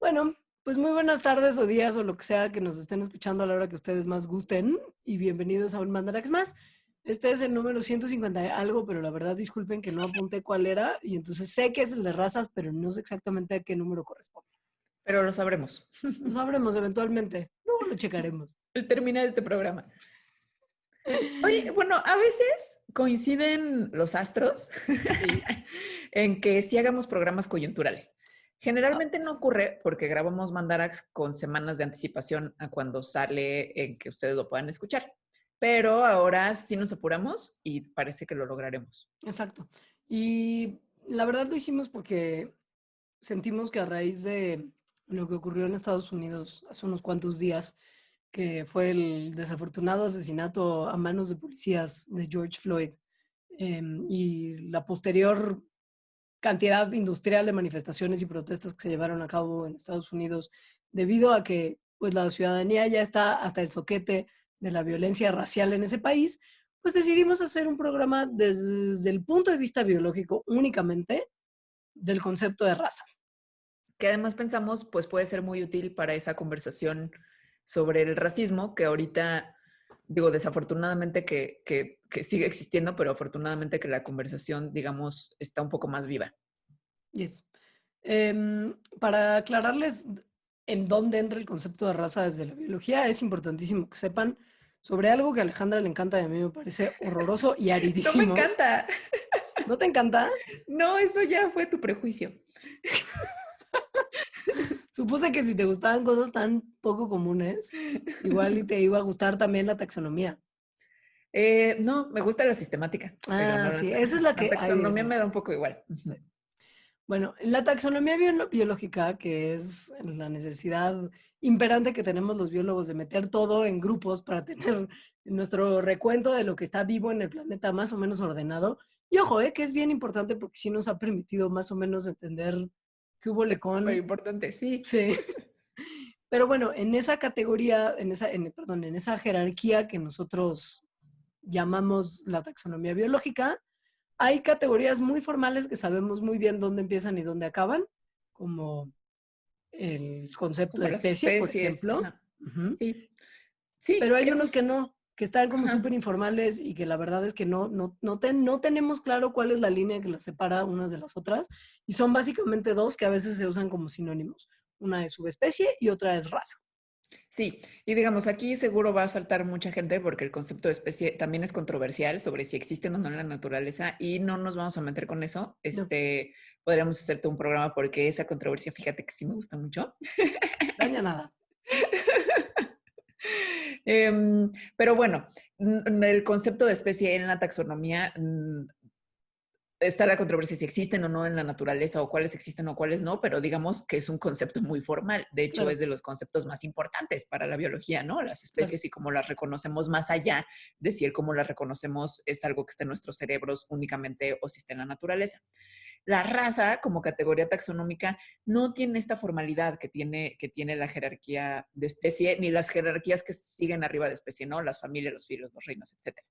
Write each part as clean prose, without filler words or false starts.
Bueno, pues muy buenas tardes o días o lo que sea que nos estén escuchando a la hora que ustedes más gusten y bienvenidos a un Mandarax más. Este es el número 150 y algo, pero la verdad disculpen que no apunté cuál era y entonces sé que es el de razas, pero no sé exactamente a qué número corresponde. Pero lo sabremos. Lo sabremos eventualmente, luego lo checaremos. Al terminar este programa. Oye, bueno, a veces coinciden los astros Sí. en que sí hagamos programas coyunturales. Ah, Generalmente no ocurre porque grabamos Mandarax con semanas de anticipación a cuando sale en que ustedes lo puedan escuchar. Pero ahora sí nos apuramos y parece que lo lograremos. exacto. Y la verdad lo hicimos porque sentimos que a raíz de lo que ocurrió en Estados Unidos hace unos cuantos días, que fue el desafortunado asesinato a manos de policías de George Floyd, y la posterior cantidad industrial de manifestaciones y protestas que se llevaron a cabo en Estados Unidos debido a que pues la ciudadanía ya está hasta el soquete de la violencia racial en ese país, pues decidimos hacer un programa desde el punto de vista biológico únicamente del concepto de raza. Que además pensamos pues puede ser muy útil para esa conversación sobre el racismo que ahorita, digo, desafortunadamente que sigue existiendo, pero afortunadamente que la conversación, digamos, está un poco más viva. Yes. Para aclararles en dónde entra el concepto de raza desde la biología, es importantísimo que sepan sobre algo que a Alejandra le encanta y a mí me parece horroroso y No me aridísimo. encanta. ¿No te encanta? No, eso ya fue tu prejuicio. Supuse que si te gustaban cosas tan poco comunes, igual y te iba a gustar también la taxonomía. No, me gusta la sistemática, pero Ah, no sí, esa es la la que hay. taxonomía me da un poco igual. Sí. Bueno, la taxonomía biológica, que es la necesidad imperante que tenemos los biólogos de meter todo en grupos para tener nuestro recuento de lo que está vivo en el planeta más o menos ordenado. Y ojo, que es bien importante porque sí nos ha permitido más o menos entender qué hubo Es súper con. importante, sí. Sí. Pero bueno, en esa categoría, perdón, en esa jerarquía que nosotros llamamos la taxonomía biológica, hay categorías muy formales que sabemos muy bien dónde empiezan y dónde acaban, como el concepto de Como las especie, por especies, ejemplo. ajá. Ujú. Sí, sí, Pero hay que unos que justo, no, que están como súper ajá. informales y que la verdad es que no tenemos claro cuál es la línea que las separa unas de las otras. Y son básicamente dos que a veces se usan como sinónimos. Una es subespecie y otra es raza. Sí, y digamos, aquí seguro va a saltar mucha gente porque el concepto de especie también es controversial sobre si existen o no en la naturaleza y no nos vamos a meter con eso. No, Podríamos hacerte un programa porque esa controversia, fíjate que sí me gusta mucho. daña nada. Pero bueno, el concepto de especie en la taxonomía está la controversia si existen o no en la naturaleza o cuáles existen o cuáles no, pero digamos que es un concepto muy formal. De hecho, es Claro, de los conceptos más importantes para la biología, ¿no? Las claro. especies y cómo las reconocemos más allá de si el cómo las reconocemos es algo que está en nuestros cerebros únicamente o si está en la naturaleza. La raza, como categoría taxonómica, no tiene esta formalidad que tiene la jerarquía de especie, ni las jerarquías que siguen arriba de especie, ¿no? Las familias, los filos, los reinos, etcétera.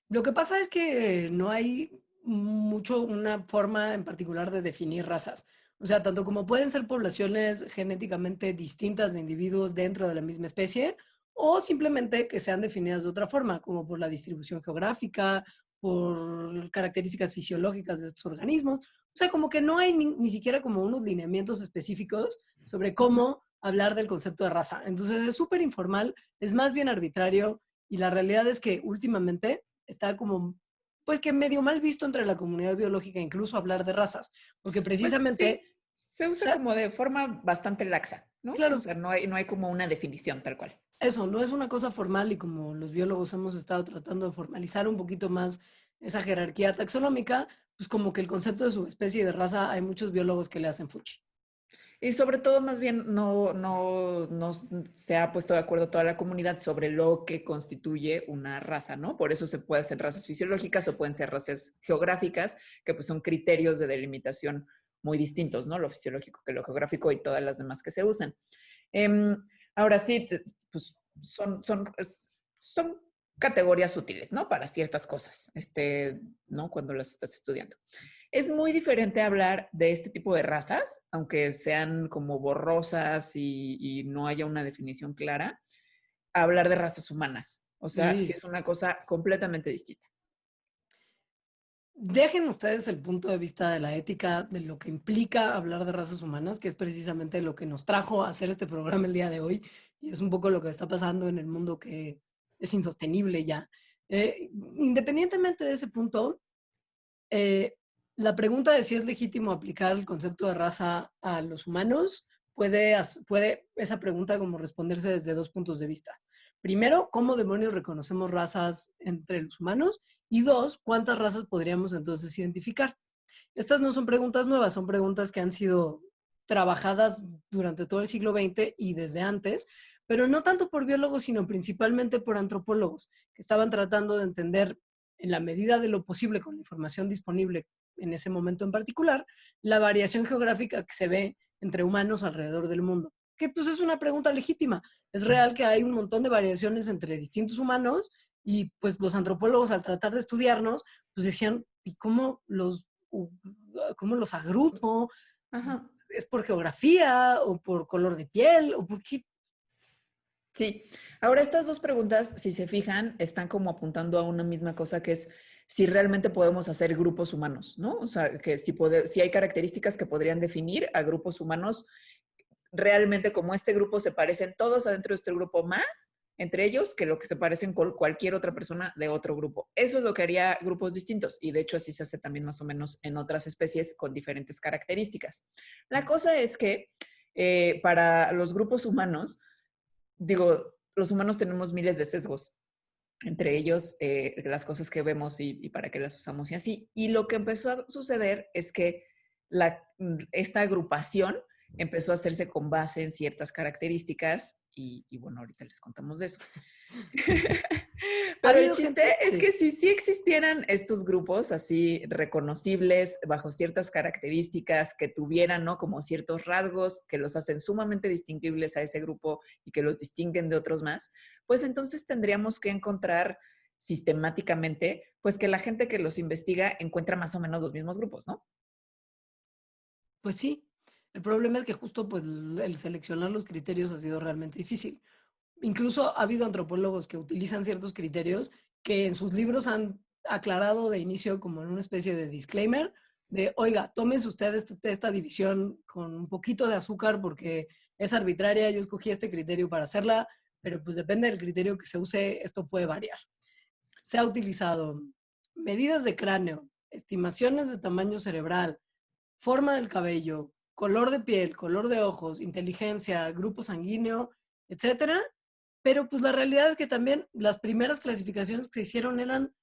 Lo que pasa es que no hay mucho una forma en particular de definir razas. O sea, tanto como pueden ser poblaciones genéticamente distintas de individuos dentro de la misma especie, o simplemente que sean definidas de otra forma, como por la distribución geográfica, por características fisiológicas de estos organismos. O sea, como que no hay ni siquiera como unos lineamientos específicos sobre Uh -huh. cómo hablar del concepto de raza. Entonces es súper informal, es más bien arbitrario y la realidad es que últimamente está como, pues que medio mal visto entre la comunidad biológica incluso hablar de razas, porque Pues precisamente, sí, se o usa sea, como de forma bastante laxa, ¿no? O claro, sea, no hay como una definición tal cual. eso no es una cosa formal y como los biólogos hemos estado tratando de formalizar un poquito más esa jerarquía taxonómica, pues como que el concepto de subespecie y de raza hay muchos biólogos que le hacen fuchi. Y sobre todo, más bien, no se ha puesto de acuerdo toda la comunidad sobre lo que constituye una raza, ¿no? Por eso se puede hacer razas fisiológicas o pueden ser razas geográficas, que pues son criterios de delimitación muy distintos, ¿no? Lo fisiológico que lo geográfico y todas las demás que se usan. Ahora sí, pues son categorías útiles, ¿no? Para ciertas cosas, ¿no? Cuando las estás estudiando. Es muy diferente hablar de este tipo de razas, aunque sean como borrosas y no haya una definición clara, a hablar de razas humanas. O sea, sí Sí. es una cosa completamente distinta. Dejen ustedes el punto de vista de la ética, de lo que implica hablar de razas humanas, que es precisamente lo que nos trajo a hacer este programa el día de hoy, y es un poco lo que está pasando en el mundo que es insostenible ya. Independientemente de ese punto, eh, la pregunta de si es legítimo aplicar el concepto de raza a los humanos puede esa pregunta como responderse desde dos puntos de vista. Primero, ¿cómo demonios reconocemos razas entre los humanos? Y dos, ¿cuántas razas podríamos entonces identificar? Estas no son preguntas nuevas, son preguntas que han sido trabajadas durante todo el siglo XX y desde antes, pero no tanto por biólogos, sino principalmente por antropólogos, que estaban tratando de entender en la medida de lo posible con la información disponible en ese momento en particular, la variación geográfica que se ve entre humanos alrededor del mundo. Que pues es una pregunta legítima. Es real que hay un montón de variaciones entre distintos humanos y pues los antropólogos al tratar de estudiarnos, pues decían, ¿y cómo los agrupo? Ajá. ¿Es por geografía o por color de piel o por qué? Sí. Ahora, estas dos preguntas, si se fijan, están como apuntando a una misma cosa que es si realmente podemos hacer grupos humanos, ¿no? O sea, que si hay características que podrían definir a grupos humanos realmente como este grupo se parecen todos adentro de este grupo más entre ellos que lo que se parecen con cualquier otra persona de otro grupo. Eso es lo que haría grupos distintos y de hecho así se hace también más o menos en otras especies con diferentes características. La cosa es que para los grupos humanos, digo, los humanos tenemos miles de sesgos, entre ellos las cosas que vemos y para qué las usamos y así. Y lo que empezó a suceder es que esta agrupación empezó a hacerse con base en ciertas características y bueno, ahorita les contamos de eso. Ha Pero el habido chiste gente, es sí. que si sí existieran estos grupos así reconocibles bajo ciertas características que tuvieran, ¿no? Como ciertos rasgos que los hacen sumamente distinguibles a ese grupo y que los distinguen de otros más, pues entonces tendríamos que encontrar sistemáticamente, pues que la gente que los investiga encuentra más o menos los mismos grupos, ¿no? Pues sí. El problema es que justo pues el seleccionar los criterios ha sido realmente difícil. Incluso ha habido antropólogos que utilizan ciertos criterios que en sus libros han aclarado de inicio como en una especie de disclaimer de, oiga, tómese usted esta división con un poquito de azúcar porque es arbitraria, yo escogí este criterio para hacerla, pero pues depende del criterio que se use, esto puede variar. Se ha utilizado medidas de cráneo, estimaciones de tamaño cerebral, forma del cabello, color de piel, color de ojos, inteligencia, grupo sanguíneo, etcétera. Pero pues la realidad es que también las primeras clasificaciones que se hicieron eran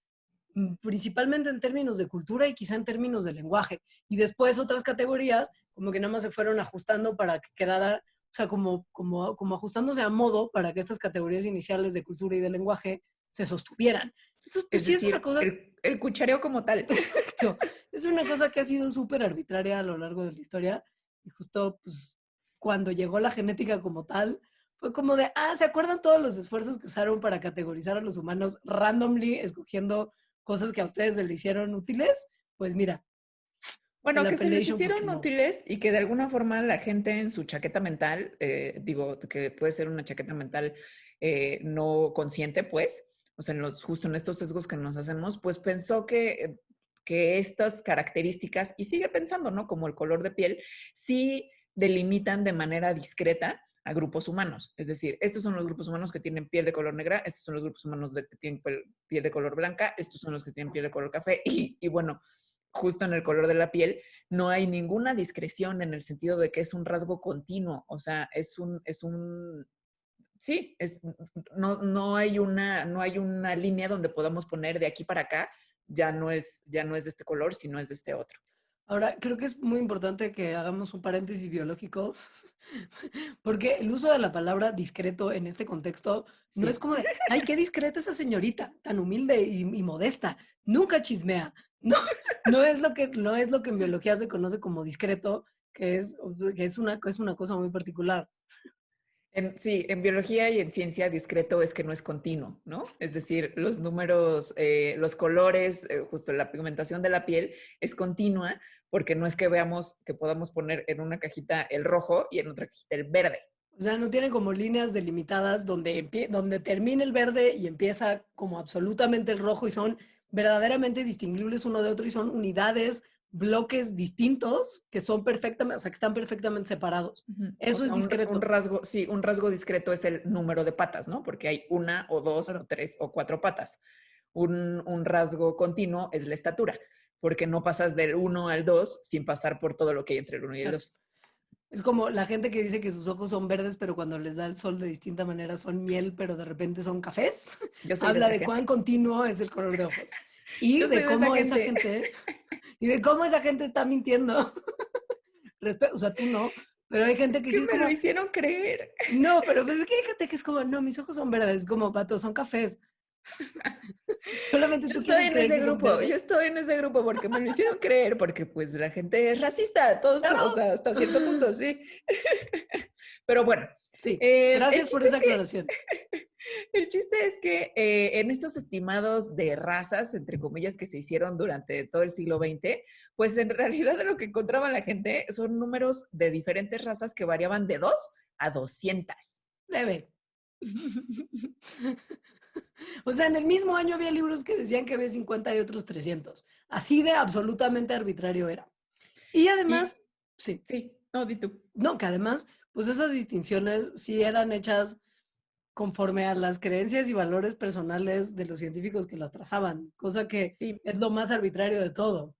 principalmente en términos de cultura y quizá en términos de lenguaje. Y después otras categorías como que nada más se fueron ajustando para que quedara, o sea, como ajustándose a modo para que estas categorías iniciales de cultura y de lenguaje se sostuvieran. Entonces, pues Es sí es una decir, cosa, el cuchareo como tal. exacto, es una cosa que ha sido súper arbitraria a lo largo de la historia y justo pues cuando llegó la genética como tal, fue como de, ¿se acuerdan todos los esfuerzos que usaron para categorizar a los humanos randomly, escogiendo cosas que a ustedes se le hicieron útiles? Pues mira, Bueno, el que se les appellation porque hicieron no. útiles y que de alguna forma la gente en su chaqueta mental, digo, que puede ser una chaqueta mental no consciente, pues, o sea, justo en estos sesgos que nos hacemos, pues pensó que estas características, y sigue pensando, ¿no? Como el color de piel, sí delimitan de manera discreta a grupos humanos. Es decir, estos son los grupos humanos que tienen piel de color negra, estos son los grupos humanos que tienen piel de color blanca, estos son los que tienen piel de color café, y bueno, justo en el color de la piel, no hay ninguna discreción en el sentido de que es un rasgo continuo, o sea, sí, no hay una línea donde podamos poner de aquí para acá, ya no es de este color, sino es de este otro. Ahora, creo que es muy importante que hagamos un paréntesis biológico, porque el uso de la palabra discreto en este contexto no es Sí. como de, ay, qué discreta esa señorita, tan humilde y modesta, nunca chismea. No, no es lo que en biología se conoce como discreto, que es una cosa muy particular. Sí, en biología y en ciencia discreto es que no es continuo, ¿no? Es decir, los números, los colores, justo la pigmentación de la piel es continua porque no es que veamos que podamos poner en una cajita el rojo y en otra cajita el verde. O sea, no tiene como líneas delimitadas donde termina el verde y empieza como absolutamente el rojo y son verdaderamente distinguibles uno de otro y son unidades, bloques distintos que son perfectamente, o sea, que están perfectamente separados. Ujú. O Eso es sea, un discreto. rasgo, sí, un rasgo discreto es el número de patas, ¿no? Porque hay una o dos o Claro, tres o cuatro patas. Un rasgo continuo es la estatura, porque no pasas del uno al 2 sin pasar por todo lo que hay entre el uno y el claro. 2. Es como la gente que dice que sus ojos son verdes, pero cuando les da el sol de distinta manera son miel, pero de repente son cafés. Yo soy de Habla esa de cuán gente. continuo es el color de ojos. Y Yo soy de de esa cómo esa gente. gente, y de cómo esa gente está mintiendo. O sea, tú no, pero hay gente Es que que sí es me lo como, hicieron creer. no, pero pues es que hay gente que es como, no, mis ojos son verdes, como, vato, son cafés. Solamente Yo tú estoy quieres en creer ese que son grupo, yo verdes. estoy en ese grupo porque me lo hicieron creer, porque pues la gente es racista, todos, o Claro. sea, hasta cierto punto, sí. Pero bueno, Sí, el gracias por chiste esa es que aclaración. el chiste es que en estos estimados de razas, entre comillas, que se hicieron durante todo el siglo XX, pues en realidad de lo que encontraba la gente son números de diferentes razas que variaban de 2 a 200. Leve. O sea, en el mismo año había libros que decían que había 50 y otros 300. Así de absolutamente arbitrario era. Y Y además, sí, sí, no, di tú. no, que además, pues esas distinciones sí eran hechas conforme a las creencias y valores personales de los científicos que las trazaban, cosa que Sí, es lo más arbitrario de todo.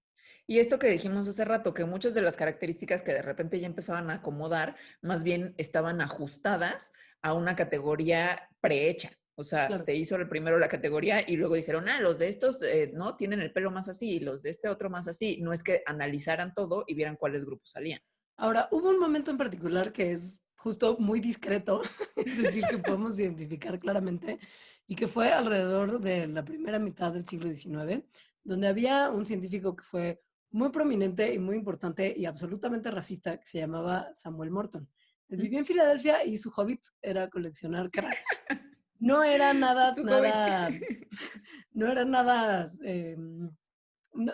y esto que dijimos hace rato, que muchas de las características que de repente ya empezaban a acomodar, más bien estaban ajustadas a una categoría prehecha. O sea, Claro. se hizo primero la categoría y luego dijeron, ah, los de estos no tienen el pelo más así y los de este otro más así. No es que analizaran todo y vieran cuáles grupos salían. Ahora, hubo un momento en particular que es justo muy discreto, es decir, que podemos identificar claramente, y que fue alrededor de la primera mitad del siglo XIX, donde había un científico que fue muy prominente y muy importante y absolutamente racista, que se llamaba Samuel Morton. Él ¿Mm? vivía en Filadelfia y su hobby era coleccionar cráneos. No era nada, Su COVID. nada, no era nada,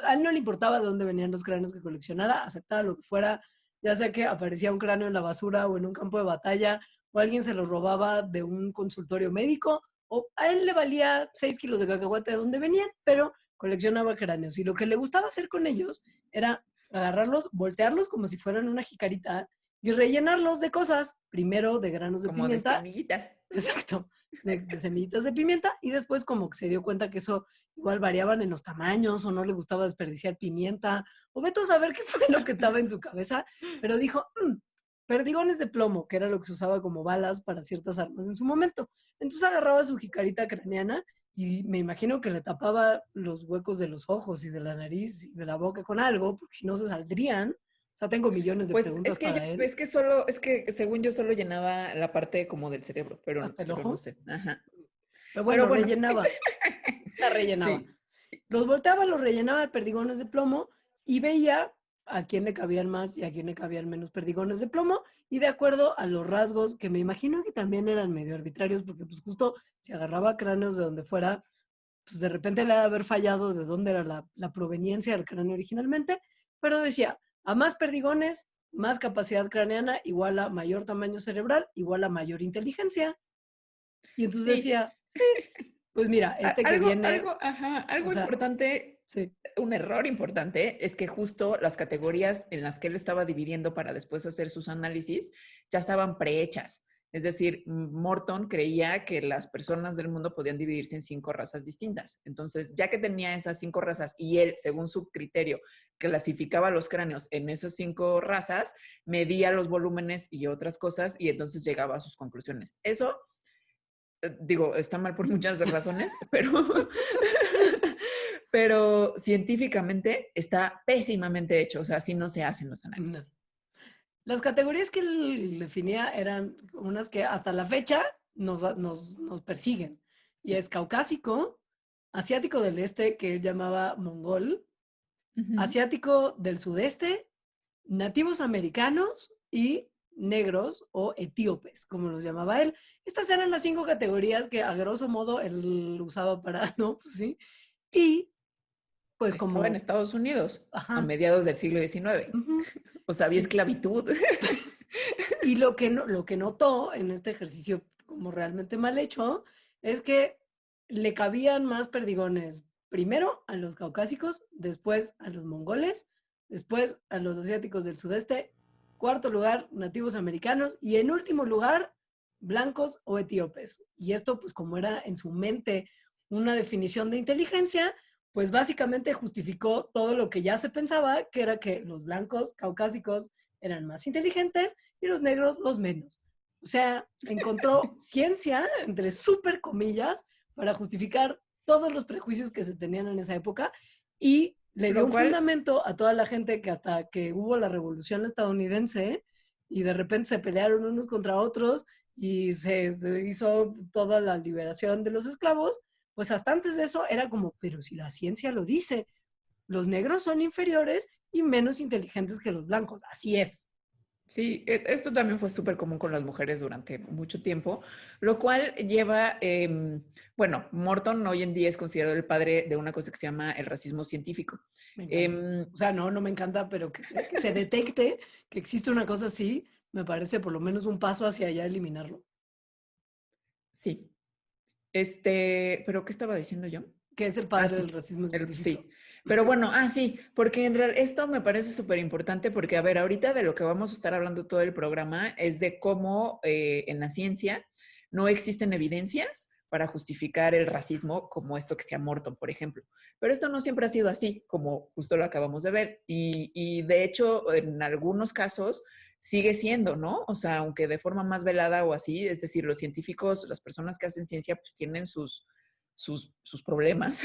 a él no le importaba de dónde venían los cráneos que coleccionara, aceptaba lo que fuera, ya sea que aparecía un cráneo en la basura o en un campo de batalla, o alguien se lo robaba de un consultorio médico, o a él le valía 6 kilos de cacahuate de donde venían, pero coleccionaba cráneos. Y lo que le gustaba hacer con ellos era agarrarlos, voltearlos como si fueran una jicarita y rellenarlos de cosas, primero de granos de Como de pimienta. semillitas. Exacto, de semillitas de pimienta y después como que se dio cuenta que eso igual variaban en los tamaños o no le gustaba desperdiciar pimienta o vete a saber qué fue lo que estaba en su cabeza, pero dijo, perdigones de plomo, que era lo que se usaba como balas para ciertas armas en su momento. Entonces agarraba su jicarita craneana y me imagino que le tapaba los huecos de los ojos y de la nariz y de la boca con algo, porque si no se saldrían. O sea, tengo millones de Pues preguntas para él. es que según yo solo llenaba la parte como del cerebro, Hasta el pero no ojo. sé. Ajá. Pero Pero bueno, bueno, rellenaba. La rellenaba. sí. Los volteaba, los rellenaba de perdigones de plomo y veía a quién le cabían más y a quién le cabían menos perdigones de plomo y de acuerdo a los rasgos que me imagino que también eran medio arbitrarios porque pues justo si agarraba cráneos de donde fuera, pues de repente le ha de haber fallado de dónde era la proveniencia del cráneo originalmente, pero decía, a más perdigones, más capacidad craneana, igual a mayor tamaño cerebral, igual a mayor inteligencia. Y entonces Sí, decía, sí, pues mira, este que viene, o algo sea, importante, sí, un error importante es que justo las categorías en las que él estaba dividiendo para después hacer sus análisis ya estaban prehechas. Es decir, Morton creía que las personas del mundo podían dividirse en 5 razas distintas. Entonces, ya que tenía esas 5 razas y él, según su criterio, clasificaba los cráneos en esas 5 razas, medía los volúmenes y otras cosas y entonces llegaba a sus conclusiones. Eso digo, está mal por muchas razones, pero, pero científicamente está pésimamente hecho, o sea, así no se hacen los no. análisis. Las categorías que él definía eran unas que hasta la fecha nos persiguen. Y Sí. es caucásico, asiático del este, que él llamaba mongol, Ujú. asiático del sudeste, nativos americanos y negros o etíopes, como los llamaba él. Estas eran las 5 categorías que a grosso modo él usaba para, ¿no? Pues sí. Y pues Estaba en como, Estados Unidos a ajá, mediados del siglo XIX. uh-huh. O sea, había Y, esclavitud. y lo que notó en este ejercicio como realmente mal hecho es que le cabían más perdigones primero a los caucásicos, después a los mongoles, después a los asiáticos del sudeste, cuarto lugar, nativos americanos y en último lugar, blancos o etíopes. Y esto, pues como era en su mente una definición de inteligencia, pues básicamente justificó todo lo que ya se pensaba, que era que los blancos caucásicos eran más inteligentes y los negros los menos. O sea, encontró ciencia, entre súper comillas, para justificar todos los prejuicios que se tenían en esa época y le dio Lo un cual, fundamento a toda la gente que hasta que hubo la revolución estadounidense y de repente se pelearon unos contra otros y se hizo toda la liberación de los esclavos, pues hasta antes de eso era como, pero si la ciencia lo dice, los negros son inferiores y menos inteligentes que los blancos. Así es. sí, esto también fue súper común con las mujeres durante mucho tiempo, lo cual lleva, bueno, Morton hoy en día es considerado el padre de una cosa que se llama el racismo científico. Me encanta. Em, O sea, no me encanta, pero que se detecte que existe una cosa así, me parece por lo menos un paso hacia allá eliminarlo. sí, pero ¿qué estaba diciendo yo? Que es el Ah, padre del sí, racismo científico. sí. Pero bueno, sí, porque en realidad esto me parece súper importante porque, a ver, ahorita de lo que vamos a estar hablando todo el programa es de cómo en la ciencia no existen evidencias para justificar el racismo como esto que sea Morton, por ejemplo. Pero esto no siempre ha sido así, como justo lo acabamos de ver. Y de hecho, en algunos casos sigue siendo, ¿no? O sea, aunque de forma más velada o así, es decir, los científicos, las personas que hacen ciencia, pues tienen sus problemas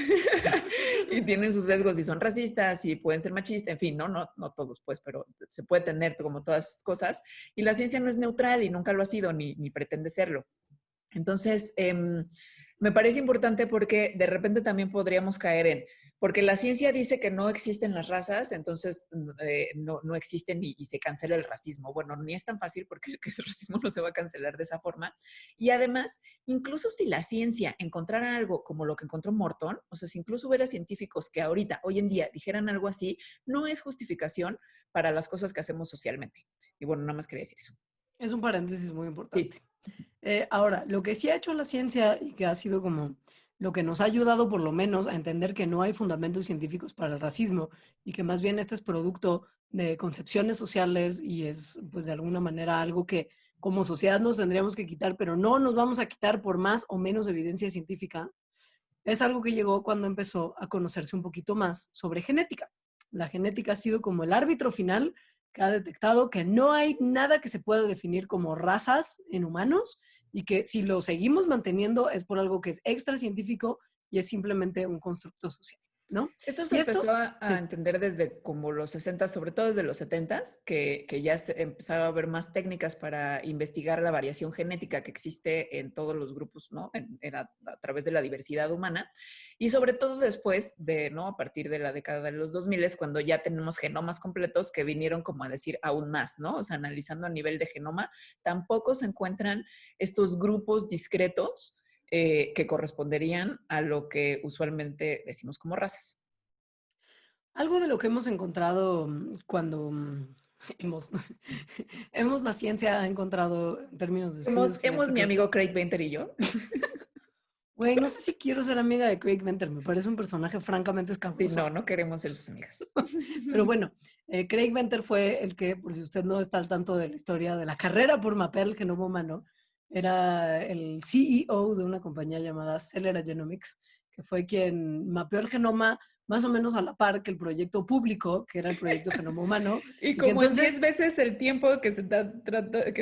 y tienen sus sesgos y son racistas y pueden ser machistas, en fin, no todos pues, pero se puede tener como todas esas cosas y la ciencia no es neutral y nunca lo ha sido ni pretende serlo. Entonces, me parece importante porque de repente también podríamos caer porque la ciencia dice que no existen las razas, entonces no existen y se cancela el racismo. Bueno, ni es tan fácil porque ese racismo no se va a cancelar de esa forma. Y además, incluso si la ciencia encontrara algo como lo que encontró Morton, o sea, si incluso hubiera científicos que ahorita, hoy en día, dijeran algo así, no es justificación para las cosas que hacemos socialmente. Y bueno, nada más quería decir eso. Es un paréntesis muy Sí. importante. Ahora, lo que sí ha hecho la ciencia y que ha sido como lo que nos ha ayudado por lo menos a entender que no hay fundamentos científicos para el racismo y que más bien este es producto de concepciones sociales y es pues de alguna manera algo que como sociedad nos tendríamos que quitar, pero no nos vamos a quitar por más o menos evidencia científica, es algo que llegó cuando empezó a conocerse un poquito más sobre genética. La genética ha sido como el árbitro final que ha detectado que no hay nada que se pueda definir como razas en humanos y que si lo seguimos manteniendo es por algo que es extra científico y es simplemente un constructo social, ¿no? Esto se Y esto, empezó a sí, entender desde como los 60, sobre todo desde los 70, que ya se empezaba a haber más técnicas para investigar la variación genética que existe en todos los grupos, ¿no? A través de la diversidad humana. Y sobre todo después de, ¿no? A partir de la década de los 2000, cuando ya tenemos genomas completos que vinieron como a decir aún más, ¿no? O sea, analizando a nivel de genoma, tampoco se encuentran estos grupos discretos que corresponderían a lo que usualmente decimos como razas. algo de lo que hemos encontrado cuando hemos, la ciencia ha encontrado en términos de estudios Hemos mi genéticos. amigo Craig Venter y yo. Güey, no sé si quiero ser amiga de Craig Venter, me parece un personaje francamente Sí, escabroso. no queremos ser sus amigas. Pero bueno, Craig Venter fue el que, por si usted no está al tanto de la historia de la carrera por mapear el genoma humano, era el CEO de una compañía llamada Celera Genomics, que fue quien mapeó el genoma más o menos a la par que el proyecto público, que era el proyecto Genoma Humano, Y y que como en entonces 10 veces el tiempo que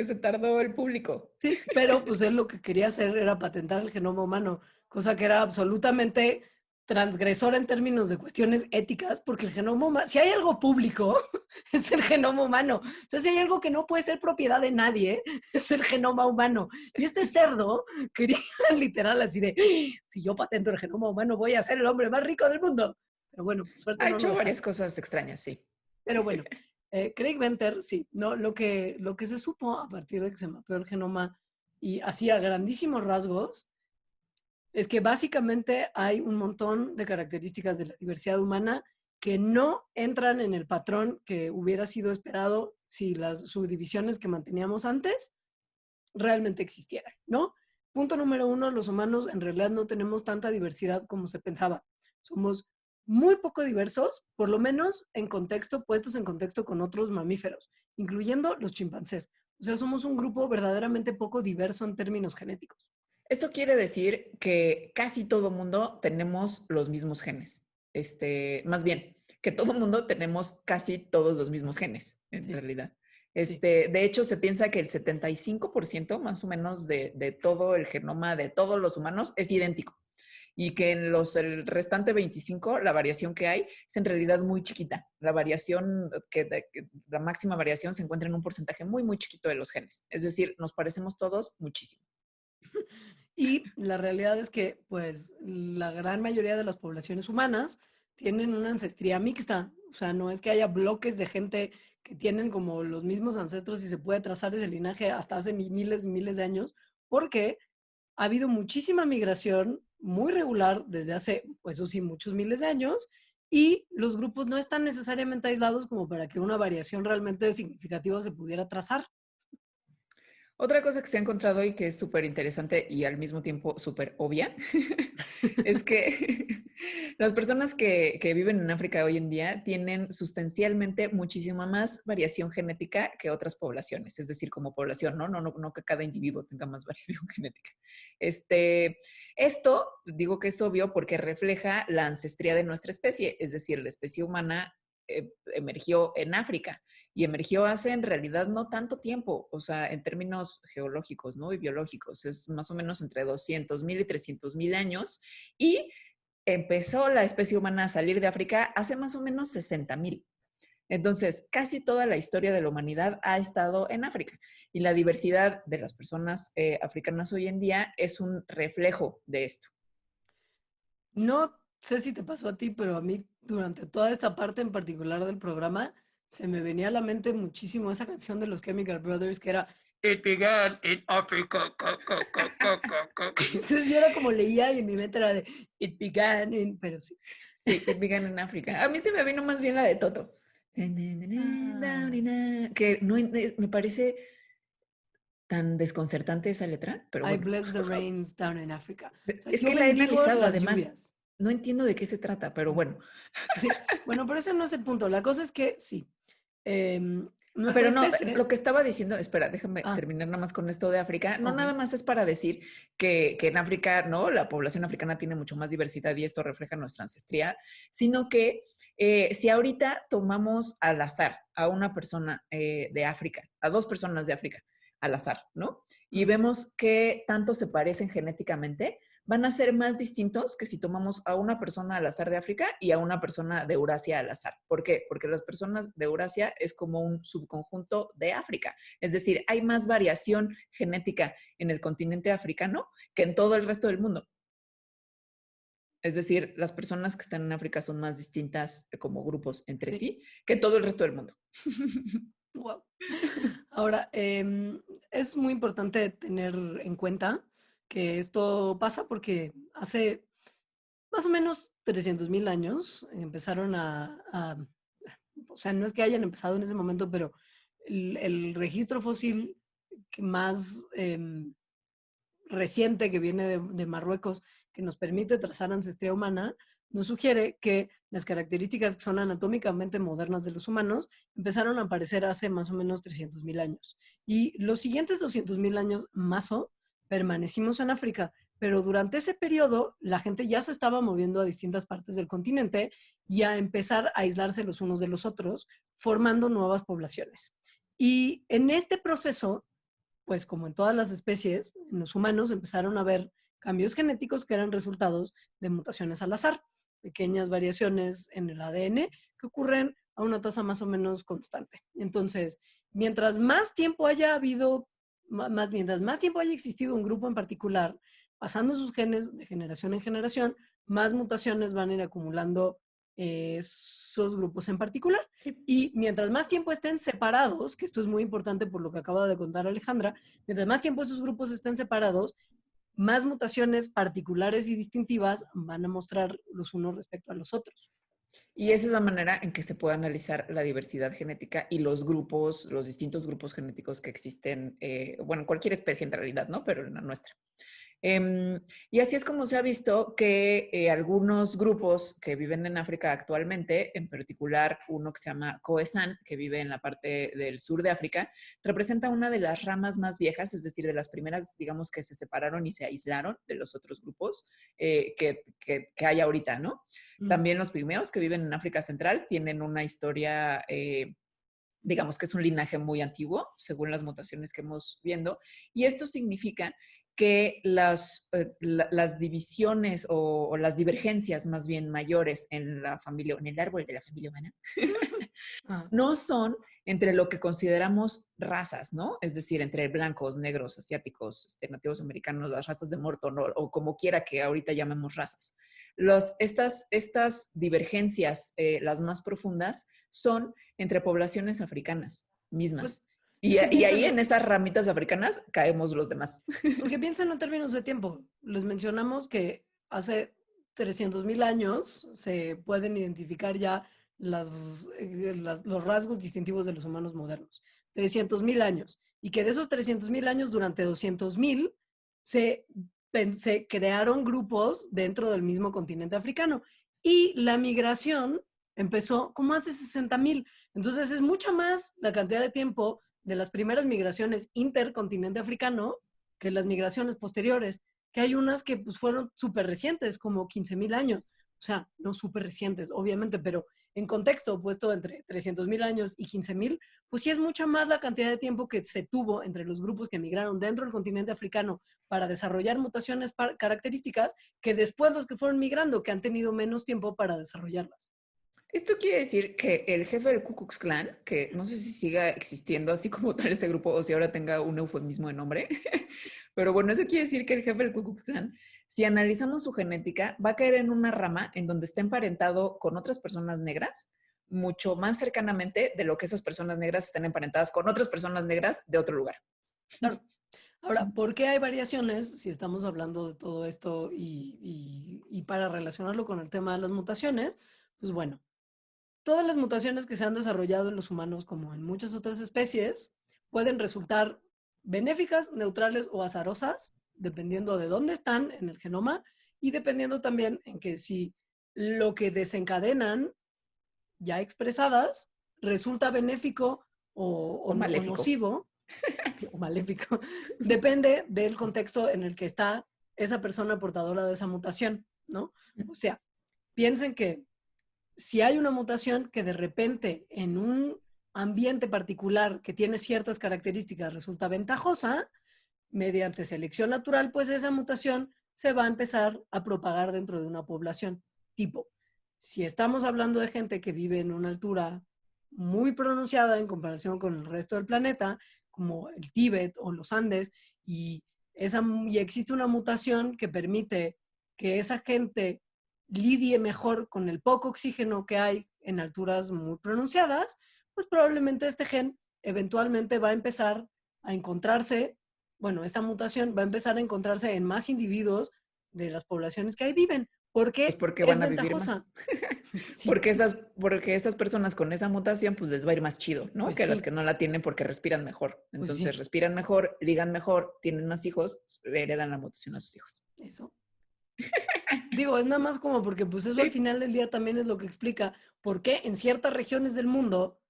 se tardó el público. sí, pero pues él lo que quería hacer era patentar el genoma humano, cosa que era absolutamente transgresora en términos de cuestiones éticas, porque el genoma humano, si hay algo público, es el genoma humano. Entonces, si hay algo que no puede ser propiedad de nadie, es el genoma humano. Y este cerdo quería literal así de, si yo patento el genoma humano, voy a ser el hombre más rico del mundo. Pero bueno, por suerte Ha no lo hecho dejaron. varias cosas extrañas, sí. Pero bueno, Craig Venter, sí, no, lo que se supo a partir de que se mapeó el genoma y hacía grandísimos rasgos, es que básicamente hay un montón de características de la diversidad humana que no entran en el patrón que hubiera sido esperado si las subdivisiones que manteníamos antes realmente existieran, ¿no? Punto número uno, los humanos en realidad no tenemos tanta diversidad como se pensaba. Somos muy poco diversos, por lo menos en contexto, puestos en contexto con otros mamíferos, incluyendo los chimpancés. O sea, somos un grupo verdaderamente poco diverso en términos genéticos. Eso quiere decir que casi todo mundo tenemos los mismos genes. Más bien, que todo mundo tenemos casi todos los mismos genes, en Sí, realidad. sí. De hecho, se piensa que el 75% más o menos de todo el genoma de todos los humanos es idéntico y que en el restante 25, la variación que hay es en realidad muy chiquita. La variación, la máxima variación se encuentra en un porcentaje muy, muy chiquito de los genes. Es decir, nos parecemos todos muchísimo. Y la realidad es que, pues, la gran mayoría de las poblaciones humanas tienen una ancestría mixta. O sea, no es que haya bloques de gente que tienen como los mismos ancestros y se puede trazar ese linaje hasta hace miles y miles de años, porque ha habido muchísima migración muy regular desde hace, pues eso sí, muchos miles de años, y los grupos no están necesariamente aislados como para que una variación realmente significativa se pudiera trazar. Otra cosa que se ha encontrado y que es súper interesante y al mismo tiempo súper obvia es que las personas que viven en África hoy en día tienen sustancialmente muchísima más variación genética que otras poblaciones, es decir, como población, no que cada individuo tenga más variación genética. Esto digo que es obvio porque refleja la ancestría de nuestra especie, es decir, la especie humana emergió en África y emergió hace en realidad no tanto tiempo, o sea, en términos geológicos, ¿no? Y biológicos, es más o menos entre 200,000 y 300,000 años y empezó la especie humana a salir de África hace más o menos 60,000. Entonces, casi toda la historia de la humanidad ha estado en África y la diversidad de las personas africanas hoy en día es un reflejo de esto. No sé si te pasó a ti, pero a mí durante toda esta parte en particular del programa se me venía a la mente muchísimo esa canción de los Chemical Brothers que era It began in Africa. Entonces yo era como leía y en mi mente era de It began in, pero sí. Sí, It Began in Africa. A mí se me vino más bien la de Toto. Ah, Que no, me parece tan desconcertante esa letra, pero I bueno. bless the rains down in Africa. O sea, Es yo que la he bendigo analizado, las además, lluvias. no entiendo de qué se trata, pero bueno. Sí, bueno, pero ese no es el punto. La cosa es que sí, nuestra Pero no, especie, lo que estaba diciendo, espera, déjame ah, terminar nada más con esto de África. No ok, nada más es para decir que en África, ¿no? La población africana tiene mucho más diversidad y esto refleja nuestra ancestría, sino que si ahorita tomamos al azar a una persona de África, a dos personas de África al azar, ¿no? Y ujú. vemos que tanto se parecen genéticamente, van a ser más distintos que si tomamos a una persona al azar de África y a una persona de Eurasia al azar. ¿Por qué? Porque las personas de Eurasia es como un subconjunto de África. Es decir, hay más variación genética en el continente africano que en todo el resto del mundo. Es decir, las personas que están en África son más distintas como grupos entre Sí, sí que todo el resto del mundo. wow. Ahora, es muy importante tener en cuenta que esto pasa porque hace más o menos 300,000 años empezaron o sea, no es que hayan empezado en ese momento, pero el registro fósil que más reciente que viene de Marruecos, que nos permite trazar ancestría humana, nos sugiere que las características que son anatómicamente modernas de los humanos empezaron a aparecer hace más o menos 300,000 años. Y los siguientes 200,000 años más o permanecimos en África, pero durante ese periodo la gente ya se estaba moviendo a distintas partes del continente y a empezar a aislarse los unos de los otros, formando nuevas poblaciones. Y en este proceso, pues como en todas las especies, en los humanos empezaron a ver cambios genéticos que eran resultados de mutaciones al azar, pequeñas variaciones en el ADN que ocurren a una tasa más o menos constante. Entonces, mientras más tiempo haya habido, mientras más tiempo haya existido un grupo en particular, pasando sus genes de generación en generación, más mutaciones van a ir acumulando esos grupos en particular. Sí. Y mientras más tiempo estén separados, que esto es muy importante por lo que acaba de contar Alejandra, mientras más tiempo esos grupos estén separados, más mutaciones particulares y distintivas van a mostrar los unos respecto a los otros. Y esa es la manera en que se puede analizar la diversidad genética y los grupos, los distintos grupos genéticos que existen, bueno, en cualquier especie en realidad, ¿no? Pero en la nuestra. Y así es como se ha visto que algunos grupos que viven en África actualmente, en particular uno que se llama Khoesan, que vive en la parte del sur de África, representa una de las ramas más viejas, es decir, de las primeras, digamos, que se separaron y se aislaron de los otros grupos que hay ahorita, ¿no? También los pigmeos que viven en África Central tienen una historia digamos que es un linaje muy antiguo, según las mutaciones que hemos viendo, y esto significa que las divisiones o las divergencias más bien mayores en la familia, en el árbol de la familia humana, no son entre lo que consideramos razas, ¿no? Es decir, entre blancos, negros, asiáticos, nativos americanos, las razas de Morton o como quiera que ahorita llamemos razas. Estas divergencias, las más profundas, son entre poblaciones africanas mismas. Pues Y, es que y ahí piénsenlo, en esas ramitas africanas caemos los demás. porque piénsenlo en términos de tiempo. Les mencionamos que hace 300,000 años se pueden identificar ya los rasgos distintivos de los humanos modernos. 300,000 años. Y que de esos 300,000 años, durante 200,000, se crearon grupos dentro del mismo continente africano. Y la migración empezó como hace 60,000. Entonces es mucha más la cantidad de tiempo de las primeras migraciones intercontinente africano que las migraciones posteriores, que hay unas que pues, fueron súper recientes, como 15,000 años. O sea, no súper recientes, obviamente, pero en contexto puesto entre 300,000 años y 15,000, pues sí es mucha más la cantidad de tiempo que se tuvo entre los grupos que migraron dentro del continente africano para desarrollar mutaciones características que después los que fueron migrando, que han tenido menos tiempo para desarrollarlas. Esto quiere decir que el jefe del Ku Klux Klan, que no sé si siga existiendo así como tal ese grupo o si ahora tenga un eufemismo de nombre, pero bueno, eso quiere decir que el jefe del Ku Klux Klan, si analizamos su genética, va a caer en una rama en donde está emparentado con otras personas negras mucho más cercanamente de lo que esas personas negras están emparentadas con otras personas negras de otro lugar. Claro. Ahora, ¿por qué hay variaciones si estamos hablando de todo esto y para relacionarlo con el tema de las mutaciones? Pues bueno, todas las mutaciones que se han desarrollado en los humanos, como en muchas otras especies, pueden resultar benéficas, neutrales o azarosas, dependiendo de dónde están en el genoma y dependiendo también en que si lo que desencadenan ya expresadas resulta benéfico O o maléfico. nocivo o maléfico, depende del contexto en el que está esa persona portadora de esa mutación, ¿no? O sea, piensen que si hay una mutación que de repente en un ambiente particular que tiene ciertas características resulta ventajosa, mediante selección natural, pues esa mutación se va a empezar a propagar dentro de una población. Tipo, si estamos hablando de gente que vive en una altura muy pronunciada en comparación con el resto del planeta, como el Tíbet o los Andes, y existe una mutación que permite que esa gente lidie mejor con el poco oxígeno que hay en alturas muy pronunciadas, pues probablemente este gen eventualmente va a empezar a encontrarse, bueno, esta mutación va a empezar a encontrarse en más individuos de las poblaciones que ahí viven, Pues porque porque es van a vivir más. ventajosa. Sí, Porque estas personas con esa mutación, pues les va a ir más chido, ¿no? pues Que las sí, que no la tienen porque respiran mejor. pues Entonces sí, respiran mejor, ligan mejor, tienen más hijos, le heredan la mutación a sus hijos. eso. Digo, es nada más como porque pues eso al Sí. final del día también es lo que explica por qué en ciertas regiones del mundo,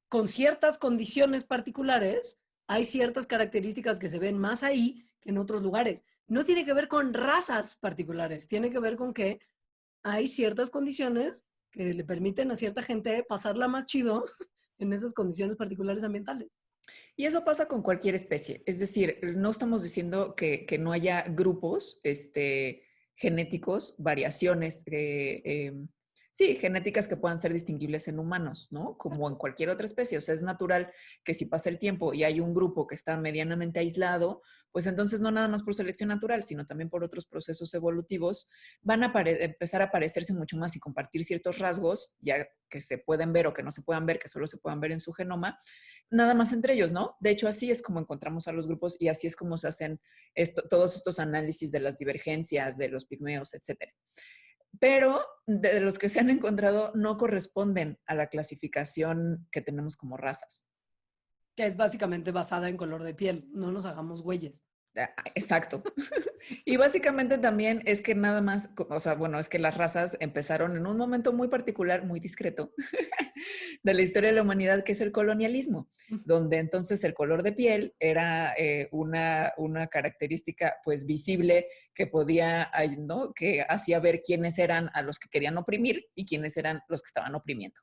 con ciertas condiciones particulares, hay ciertas características que se ven más ahí que en otros lugares. No tiene que ver con razas particulares, tiene que ver con que hay ciertas condiciones que le permiten a cierta gente pasarla más chido en esas condiciones particulares ambientales. Y eso pasa con cualquier especie. Es decir, no estamos diciendo que no haya grupos genéticos, variaciones, Sí, genéticas que puedan ser distinguibles en humanos, ¿no? Como en cualquier otra especie. O sea, es natural que si pasa el tiempo y hay un grupo que está medianamente aislado, pues entonces no nada más por selección natural, sino también por otros procesos evolutivos, van a empezar a parecerse mucho más y compartir ciertos rasgos, ya que se pueden ver o que no se puedan ver, que solo se puedan ver en su genoma, nada más entre ellos, ¿no? De hecho, así es como encontramos a los grupos y así es como se hacen todos estos análisis de las divergencias, de los pigmeos, etcétera. Pero de los que se han encontrado no corresponden a la clasificación que tenemos como razas. Que es básicamente basada en color de piel. No nos hagamos güeyes. Exacto. Y básicamente también es que nada más, o sea, bueno, es que las razas empezaron en un momento muy particular, muy discreto, de la historia de la humanidad, que es el colonialismo, donde entonces el color de piel era una característica pues visible que podía, ¿no? Que hacía ver quiénes eran a los que querían oprimir y quiénes eran los que estaban oprimiendo.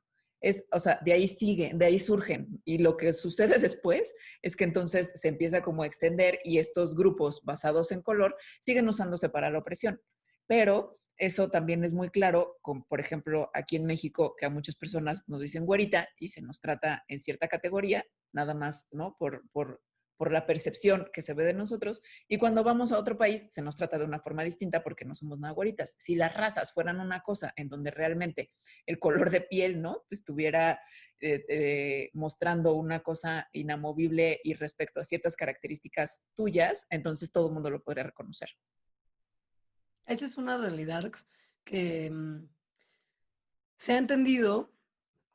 O sea, de ahí siguen, de ahí surgen. Y lo que sucede después es que entonces se empieza como a extender y estos grupos basados en color siguen usándose para la opresión. Pero eso también es muy claro, con, por ejemplo, aquí en México, que a muchas personas nos dicen güerita y se nos trata en cierta categoría, nada más, ¿no? Por la percepción que se ve de nosotros. Y cuando vamos a otro país, se nos trata de una forma distinta porque no somos nada güeritas. Si las razas fueran una cosa en donde realmente el color de piel, ¿no? Te estuviera mostrando una cosa inamovible y respecto a ciertas características tuyas, entonces todo el mundo lo podría reconocer. Esa es una realidad que se ha entendido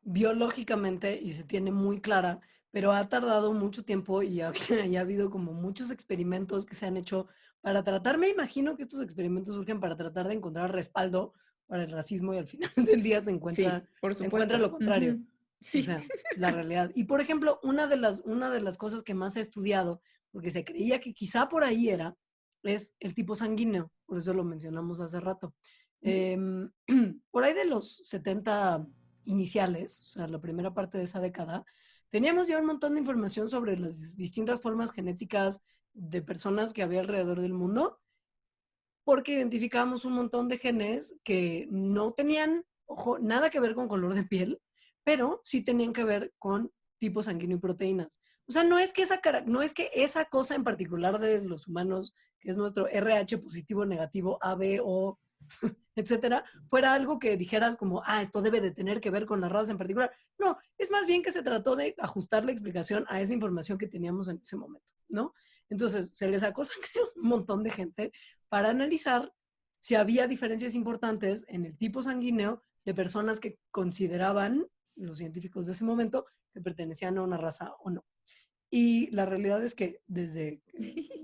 biológicamente y se tiene muy clara, pero ha tardado mucho tiempo y y ha habido como muchos experimentos que se han hecho para tratar, me imagino que estos experimentos surgen para tratar de encontrar respaldo para el racismo y al final del día Sí, por se encuentra lo supuesto. contrario. O Sí. sea, la realidad. Y por ejemplo, una de las cosas que más he estudiado, porque se creía que quizá por ahí era, es el tipo sanguíneo. Por eso lo mencionamos hace rato. Em, por ahí de los 70 iniciales, o sea, la primera parte de esa década, teníamos ya un montón de información sobre las distintas formas genéticas de personas que había alrededor del mundo, porque identificábamos un montón de genes que no tenían, ojo, nada que ver con color de piel, pero sí tenían que ver con tipo sanguíneo y proteínas. O sea, no es que esa cosa en particular de los humanos, que es nuestro RH positivo, negativo, A, B, O, etcétera, fuera algo que dijeras como, ah, esto debe de tener que ver con la raza en particular. No, es más bien que se trató de ajustar la explicación a esa información que teníamos en ese momento, ¿no? Entonces, se les sacó sangre a un montón de gente para analizar si había diferencias importantes en el tipo sanguíneo de personas que consideraban los científicos de ese momento que pertenecían a una raza o no. Y la realidad es que desde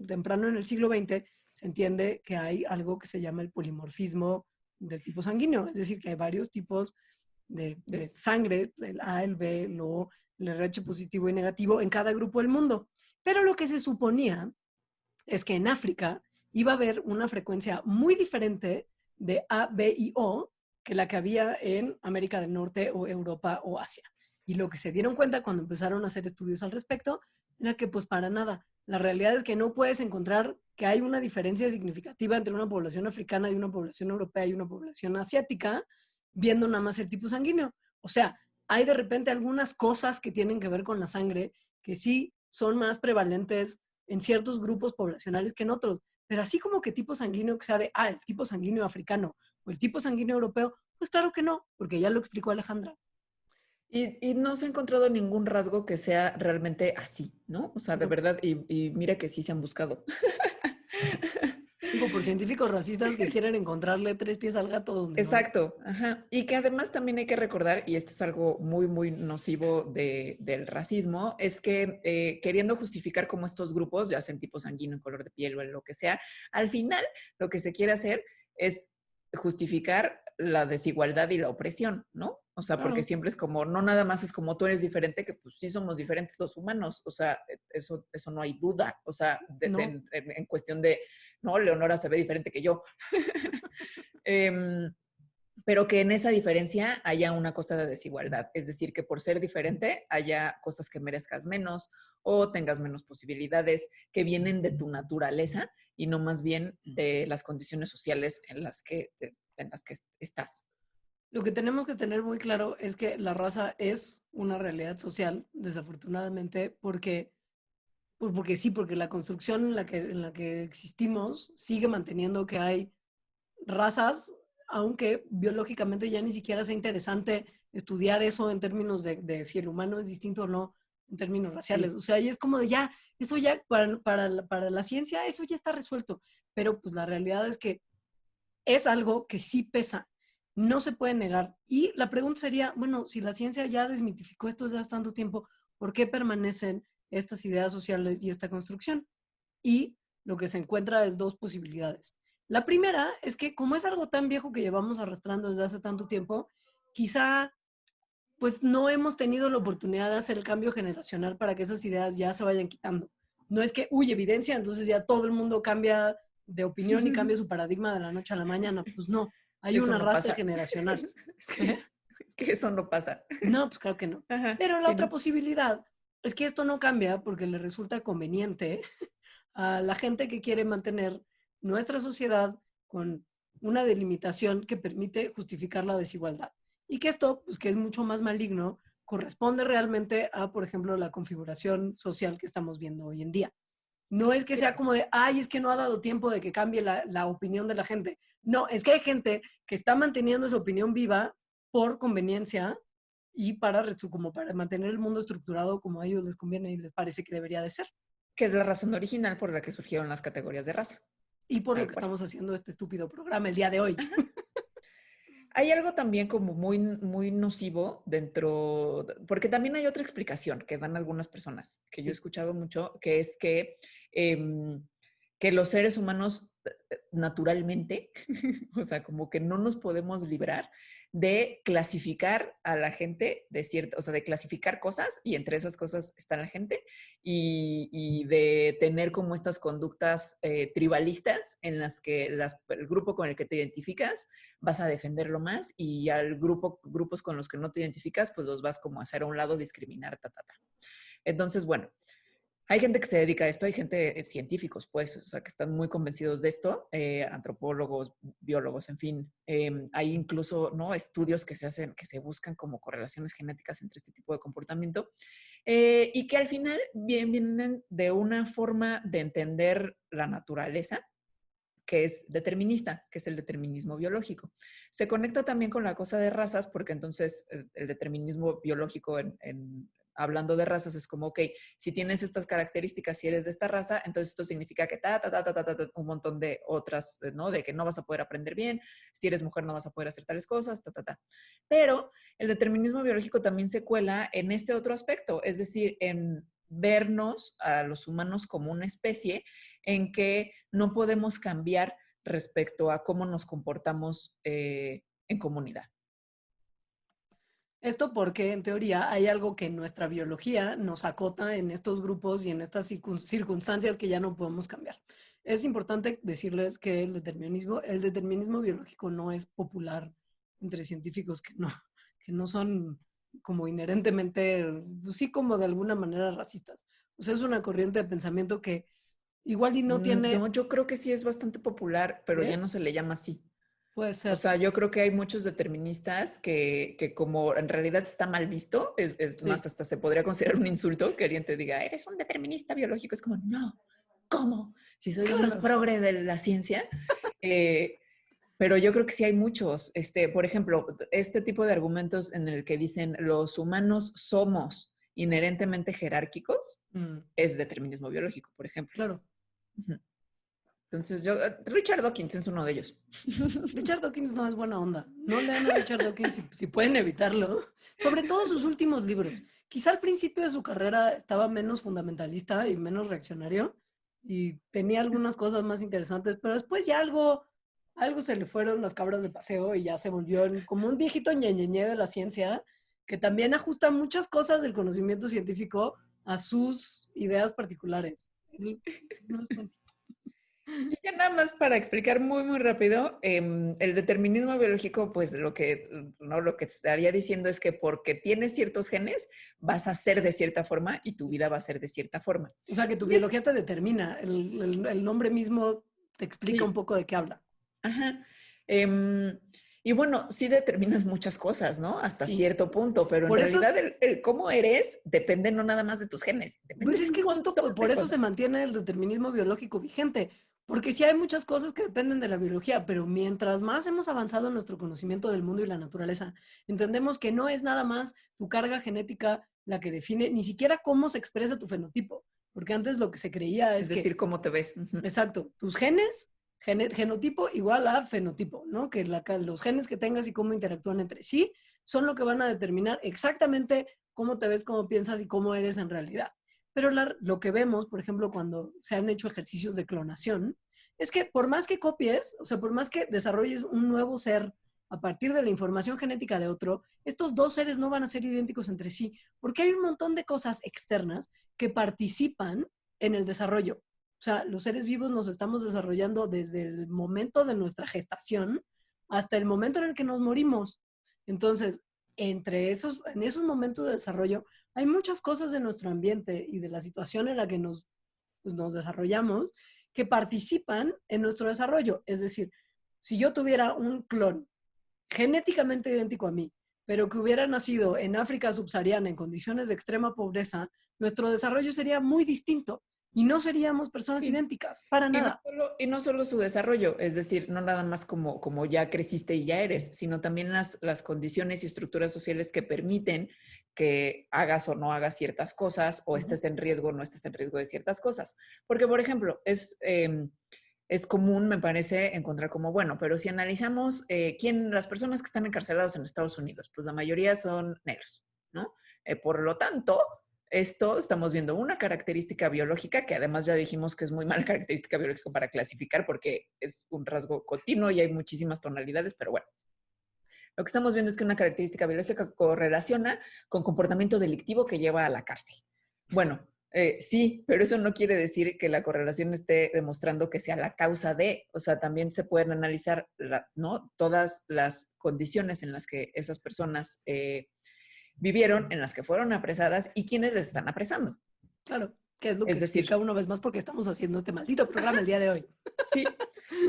temprano en el siglo XX se entiende que hay algo que se llama el polimorfismo del tipo sanguíneo, es decir, que hay varios tipos de sangre, el A, el B, el O, el RH positivo y negativo en cada grupo del mundo. Pero lo que se suponía es que en África iba a haber una frecuencia muy diferente de A, B y O que la que había en América del Norte o Europa o Asia. Y lo que se dieron cuenta cuando empezaron a hacer estudios al respecto era que pues para nada. La realidad es que no puedes encontrar que hay una diferencia significativa entre una población africana y una población europea y una población asiática viendo nada más el tipo sanguíneo. O sea, hay de repente algunas cosas que tienen que ver con la sangre que sí son más prevalentes en ciertos grupos poblacionales que en otros. Pero así como que tipo sanguíneo que sea de, el tipo sanguíneo africano o el tipo sanguíneo europeo, pues claro que no, porque ya lo explicó Alejandra. Y no se ha encontrado ningún rasgo que sea realmente así, ¿no? O sea, de No. verdad, y mira que sí se han buscado. Digo, por científicos racistas que quieren encontrarle tres pies al gato donde no hay. Exacto, ajá. Y que además también hay que recordar, y esto es algo muy, muy nocivo del racismo, es que queriendo justificar como estos grupos, ya sean tipo sanguíneo, color de piel o lo que sea, al final lo que se quiere hacer es justificar la desigualdad y la opresión, ¿no? O sea, porque Claro, siempre es como, no nada más es como tú eres diferente, que pues sí somos diferentes los humanos, o sea, eso no hay duda, o sea, no. en cuestión de, no, Leonora se ve diferente que yo. Pero que en esa diferencia haya una cosa de desigualdad, es decir, que por ser diferente haya cosas que merezcas menos o tengas menos posibilidades que vienen de tu naturaleza y no más bien de las condiciones sociales en las que estás. Lo que tenemos que tener muy claro es que la raza es una realidad social, desafortunadamente, porque sí, porque la construcción en la que existimos sigue manteniendo que hay razas, aunque biológicamente ya ni siquiera sea interesante estudiar eso en términos de si el humano es distinto o no en términos raciales. Sí. O sea, y es como de ya, eso ya, para la ciencia, eso ya está resuelto. Pero pues la realidad es que es algo que sí pesa, no se puede negar. Y la pregunta sería, bueno, si la ciencia ya desmitificó esto desde hace tanto tiempo, ¿por qué permanecen estas ideas sociales y esta construcción? Y lo que se encuentra es dos posibilidades. La primera es que como es algo tan viejo que llevamos arrastrando desde hace tanto tiempo, quizá pues no hemos tenido la oportunidad de hacer el cambio generacional para que esas ideas ya se vayan quitando. No es que, uy, evidencia, entonces ya todo el mundo cambia de opinión y cambia su paradigma de la noche a la mañana. Pues no, hay un Eso no arrastre pasa. generacional. ¿Eh? Sí, que eso no pasa. No, pues claro que no. Ajá, Pero la sí, otra ¿no? posibilidad es que esto no cambia porque le resulta conveniente a la gente que quiere mantener nuestra sociedad con una delimitación que permite justificar la desigualdad. Y que esto, pues que es mucho más maligno, corresponde realmente a, por ejemplo, la configuración social que estamos viendo hoy en día. No es que sea Claro. como de, ay, es que no ha dado tiempo de que cambie la opinión de la gente. No, es que hay gente que está manteniendo esa opinión viva por conveniencia y como para mantener el mundo estructurado como a ellos les conviene y les parece que debería de ser. Que es la razón original por la que surgieron las categorías de raza. Y por lo Tal que cual. estamos haciendo este estúpido programa el día de hoy. Ajá. Hay algo también como muy, muy nocivo dentro, porque también hay otra explicación que dan algunas personas, que yo he escuchado mucho, que es que los seres humanos naturalmente, o sea, como que no nos podemos librar de clasificar a la gente de cierta, o sea, de clasificar cosas y entre esas cosas está la gente y de tener como estas conductas tribalistas en las que el grupo con el que te identificas vas a defenderlo más y al grupos con los que no te identificas, pues los vas como a hacer a un lado, discriminar, ta, ta, ta. Entonces, bueno, hay gente que se dedica a esto, hay gente, científicos, pues, o sea, que están muy convencidos de esto, antropólogos, biólogos, en fin. Hay incluso, ¿no? Estudios que se hacen, que se buscan como correlaciones genéticas entre este tipo de comportamiento y que al final vienen de una forma de entender la naturaleza que es determinista, que es el determinismo biológico. Se conecta también con la cosa de razas, porque entonces el determinismo biológico, hablando de razas, es como, ok, si tienes estas características, si eres de esta raza, entonces esto significa que un montón de otras, ¿no? De que no vas a poder aprender bien, si eres mujer no vas a poder hacer tales cosas, Pero el determinismo biológico también se cuela en este otro aspecto, es decir, en vernos a los humanos como una especie en que no podemos cambiar respecto a cómo nos comportamos en comunidad. Esto porque en teoría hay algo que en nuestra biología nos acota en estos grupos y en estas circunstancias que ya no podemos cambiar. Es importante decirles que el determinismo biológico no es popular entre científicos que no son como inherentemente, pues sí, como de alguna manera racistas. O sea, es una corriente de pensamiento que igual y no tiene, No, yo creo que sí es bastante popular, pero ya no ¿crees? se le llama así. Puede O ser, sea, yo creo que hay muchos deterministas que como en realidad está mal visto, es más, sí. hasta se podría considerar un insulto que alguien te diga, eres un determinista biológico. Es como, no, ¿cómo? Si soy lo más Claro. progre de la ciencia. Eh, pero yo creo que sí hay muchos. Por ejemplo, este tipo de argumentos en el que dicen los humanos somos inherentemente jerárquicos Mm, es determinismo biológico, por ejemplo. claro. Ujú. Entonces, Richard Dawkins es uno de ellos. Richard Dawkins no es buena onda. No lean a Richard Dawkins si pueden evitarlo. Sobre todo sus últimos libros. Quizá al principio de su carrera estaba menos fundamentalista y menos reaccionario y tenía algunas cosas más interesantes, pero después ya algo se le fueron las cabras de paseo y ya se volvió como un viejito ñeñeñé de la ciencia que también ajusta muchas cosas del conocimiento científico a sus ideas particulares. No es buen Y ya nada más para explicar muy, muy rápido, el determinismo biológico, pues lo que te estaría diciendo es que porque tienes ciertos genes, vas a ser de cierta forma y tu vida va a ser de cierta forma. O sea, que tu Y es, biología te determina, el nombre mismo te explica un sí, poco de qué habla. ajá. Em, Y bueno, sí determinas muchas cosas, ¿no? Hasta Sí. cierto punto, pero en Por eso, realidad el cómo eres depende no nada más de tus genes, depende pues de es un que justo montón por de eso se cosas. mantiene el determinismo biológico vigente, porque sí hay muchas cosas que dependen de la biología, pero mientras más hemos avanzado en nuestro conocimiento del mundo y la naturaleza, entendemos que no es nada más tu carga genética la que define ni siquiera cómo se expresa tu fenotipo, porque antes lo que se creía Es es que, decir, cómo te ves. Ujú. exacto, tus genes, genotipo igual a fenotipo, ¿no? Que los genes que tengas y cómo interactúan entre sí son lo que van a determinar exactamente cómo te ves, cómo piensas y cómo eres en realidad. Pero lo que vemos, por ejemplo, cuando se han hecho ejercicios de clonación, es que por más que copies, o sea, por más que desarrolles un nuevo ser a partir de la información genética de otro, estos dos seres no van a ser idénticos entre sí, porque hay un montón de cosas externas que participan en el desarrollo. O sea, los seres vivos nos estamos desarrollando desde el momento de nuestra gestación hasta el momento en el que nos morimos. Entonces, en esos momentos de desarrollo, hay muchas cosas de nuestro ambiente y de la situación en la que pues, nos desarrollamos que participan en nuestro desarrollo. Es decir, si yo tuviera un clon genéticamente idéntico a mí, pero que hubiera nacido en África subsahariana en condiciones de extrema pobreza, nuestro desarrollo sería muy distinto y no seríamos personas Sí. idénticas, para nada. Y no solo su desarrollo, es decir, no nada más como ya creciste y ya eres, sino también las condiciones y estructuras sociales que permiten que hagas o no hagas ciertas cosas o estés en riesgo o no estés en riesgo de ciertas cosas. Porque, por ejemplo, es común, me parece, encontrar como, bueno, pero si analizamos las personas que están encarceladas en Estados Unidos, pues la mayoría son negros, ¿no? Por lo tanto, esto estamos viendo una característica biológica que además ya dijimos que es muy mala característica biológica para clasificar porque es un rasgo continuo y hay muchísimas tonalidades, pero bueno, lo que estamos viendo es que una característica biológica correlaciona con comportamiento delictivo que lleva a la cárcel. Bueno, sí, pero eso no quiere decir que la correlación esté demostrando que sea la causa de, o sea, también se pueden analizar, ¿no? Todas las condiciones en las que esas personas vivieron, en las que fueron apresadas y quiénes les están apresando. Claro, que es lo que Es explica decir, una vez más porque estamos haciendo este maldito programa el día de hoy. sí,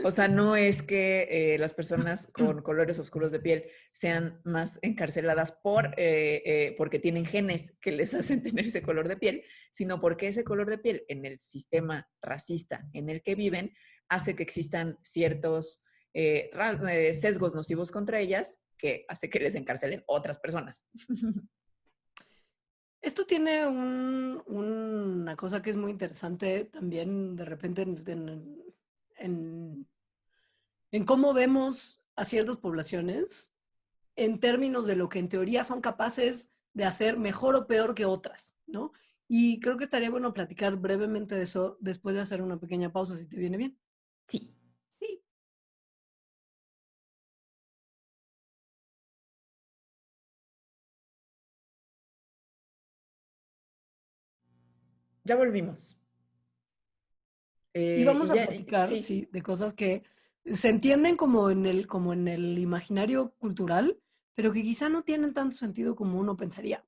o sea, no es que las personas con colores oscuros de piel sean más encarceladas porque tienen genes que les hacen tener ese color de piel, sino porque ese color de piel en el sistema racista en el que viven hace que existan ciertos sesgos nocivos contra ellas que hace que les encarcelen otras personas. Esto tiene una cosa que es muy interesante también de repente en, en cómo vemos a ciertas poblaciones en términos de lo que en teoría son capaces de hacer mejor o peor que otras, ¿no? Y creo que estaría bueno platicar brevemente de eso después de hacer una pequeña pausa, si te viene bien. Sí, Sí. ya volvimos. Y vamos Y a ya, platicar, sí, sí, de cosas que se entienden como en el imaginario cultural, pero que quizá no tienen tanto sentido como uno pensaría.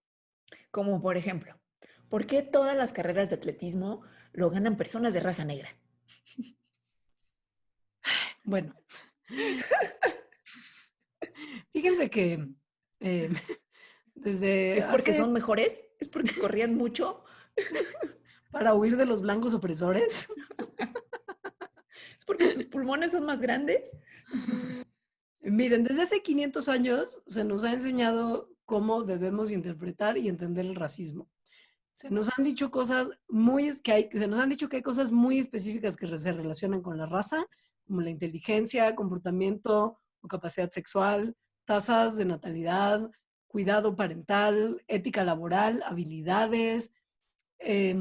como por ejemplo, ¿por qué todas las carreras de atletismo lo ganan personas de raza negra? Bueno, fíjense que eh, desde ¿Es porque hace, son mejores? ¿Es porque corrían mucho? para huir de los blancos opresores, ¿Es porque sus pulmones son más grandes? miren, desde hace 500 años se nos ha enseñado cómo debemos interpretar y entender el racismo. Se nos han dicho cosas se nos han dicho que hay cosas muy específicas que se relacionan con la raza, como la inteligencia, comportamiento o capacidad sexual, tasas de natalidad, cuidado parental, ética laboral, habilidades, eh,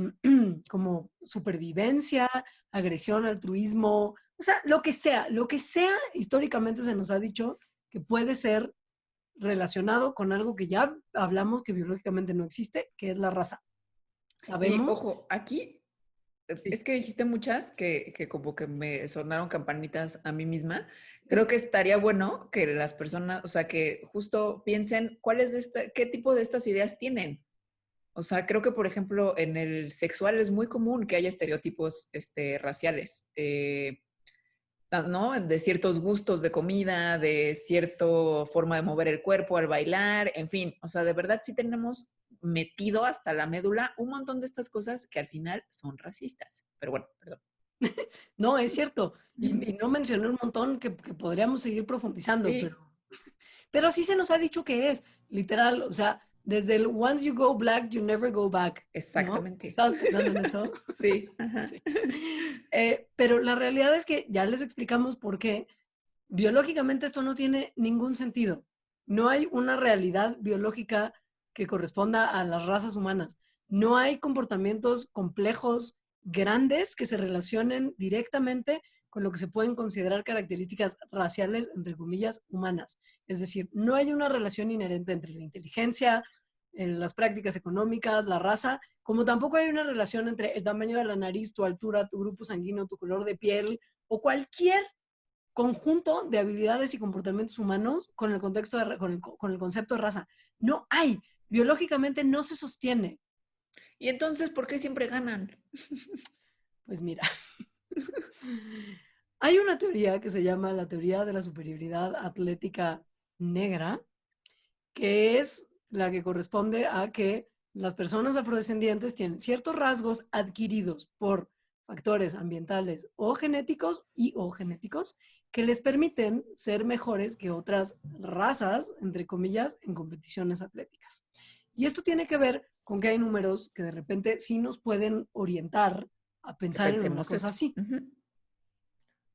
como supervivencia, agresión, altruismo, o sea, lo que sea históricamente se nos ha dicho que puede ser relacionado con algo que ya hablamos que biológicamente no existe, que es la raza. Y Sabemos. ojo, aquí Sí. es que dijiste muchas que como que me sonaron campanitas a mí misma. Creo que estaría bueno que las personas, o sea, que justo piensen qué tipo de estas ideas tienen. O sea, creo que, por ejemplo, en el sexual es muy común que haya estereotipos raciales. ¿no? De ciertos gustos de comida, de cierta forma de mover el cuerpo al bailar, en fin, o sea, de verdad sí tenemos metido hasta la médula un montón de estas cosas que al final son racistas. Pero bueno, perdón. No, es cierto. Y no mencioné un montón que podríamos seguir profundizando, Sí, pero sí se nos ha dicho que es, literal, o sea, desde el once you go black, you never go back, ¿no? exactamente. ¿Estabas pensando en eso? Sí, ajá. Sí. Pero la realidad es que ya les explicamos por qué biológicamente esto no tiene ningún sentido. No hay una realidad biológica que corresponda a las razas humanas. No hay comportamientos complejos grandes que se relacionen directamente con lo que se pueden considerar características raciales, entre comillas, humanas. Es decir, no hay una relación inherente entre la inteligencia, las prácticas económicas, la raza, como tampoco hay una relación entre el tamaño de la nariz, tu altura, tu grupo sanguíneo, tu color de piel o cualquier conjunto de habilidades y comportamientos humanos con el contexto con el concepto de raza. No hay, biológicamente no se sostiene. Y entonces, ¿por qué siempre ganan? Pues mira, hay una teoría que se llama la teoría de la superioridad atlética negra, que es la que corresponde a que las personas afrodescendientes tienen ciertos rasgos adquiridos por factores ambientales o genéticos que les permiten ser mejores que otras razas, entre comillas, en competiciones atléticas. Y esto tiene que ver con que hay números que de repente sí nos pueden orientar a Que pensar en una pensemos cosa eso. así.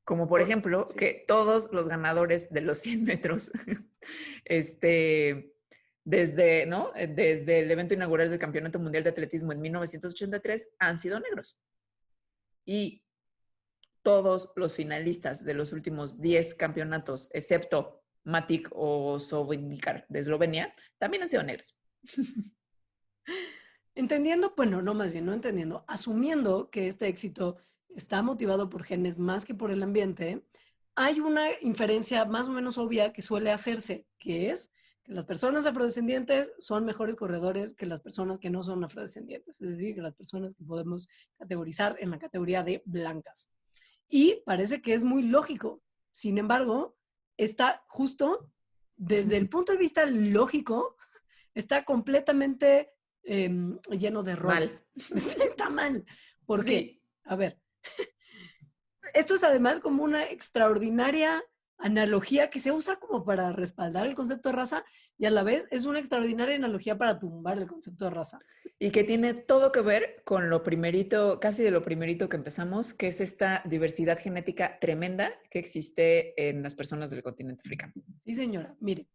Como por ejemplo, Sí. que todos los ganadores de los 100 metros, desde, ¿no? Desde el evento inaugural del Campeonato Mundial de Atletismo en 1983 han sido negros. Y todos los finalistas de los últimos 10 campeonatos, excepto Matic o Sovinikar de Eslovenia, también han sido negros. Entendiendo, bueno, no más bien, no entendiendo, asumiendo que este éxito está motivado por genes más que por el ambiente, hay una inferencia más o menos obvia que suele hacerse, que es que las personas afrodescendientes son mejores corredores que las personas que no son afrodescendientes, es decir, que las personas que podemos categorizar en la categoría de blancas. Y parece que es muy lógico. Sin embargo, está justo desde el punto de vista lógico, está completamente lleno de Mal. errores. Está mal. ¿Por qué? Sí. A ver, esto es además como una extraordinaria analogía que se usa como para respaldar el concepto de raza y a la vez es una extraordinaria analogía para tumbar el concepto de raza. Y que tiene todo que ver con lo primerito, casi de lo primerito que empezamos, que es esta diversidad genética tremenda que existe en las personas del continente africano. Sí, señora. Mire,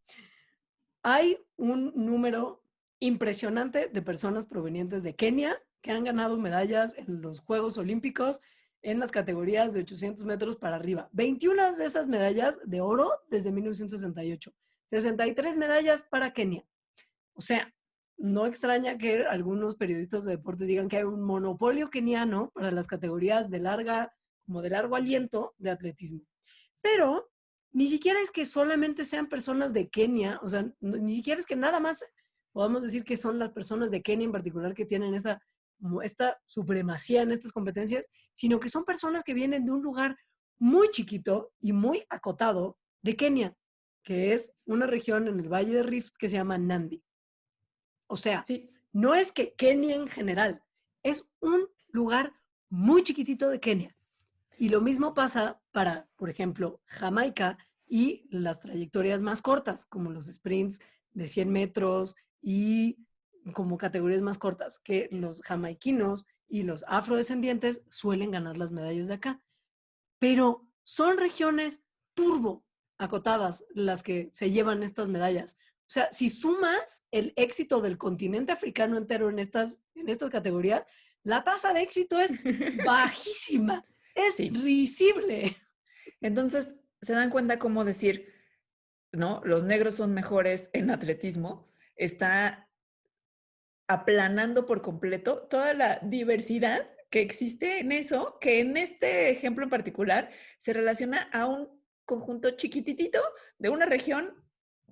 hay un número impresionante de personas provenientes de Kenia que han ganado medallas en los Juegos Olímpicos en las categorías de 800 metros para arriba. 21 de esas medallas de oro desde 1968. 63 medallas para Kenia. O sea, no extraña que algunos periodistas de deportes digan que hay un monopolio keniano para las categorías de como de largo aliento de atletismo. Pero ni siquiera es que solamente sean personas de Kenia, o sea, ni siquiera es que nada más podamos decir que son las personas de Kenia en particular que tienen esta supremacía en estas competencias, sino que son personas que vienen de un lugar muy chiquito y muy acotado de Kenia, que es una región en el Valle de Rift que se llama Nandi. O sea, Sí. no es que Kenia en general, es un lugar muy chiquitito de Kenia. Y lo mismo pasa para, por ejemplo, Jamaica y las trayectorias más cortas, como los sprints de 100 metros y como categorías más cortas, que los jamaiquinos y los afrodescendientes suelen ganar las medallas de acá. Pero son regiones turbo acotadas las que se llevan estas medallas. O sea, si sumas el éxito del continente africano entero en estas categorías, la tasa de éxito es bajísima, es Sí. risible. Entonces, se dan cuenta cómo decir, ¿no? Los negros son mejores en atletismo. Está aplanando por completo toda la diversidad que existe en eso, que en este ejemplo en particular se relaciona a un conjunto chiquititito de una región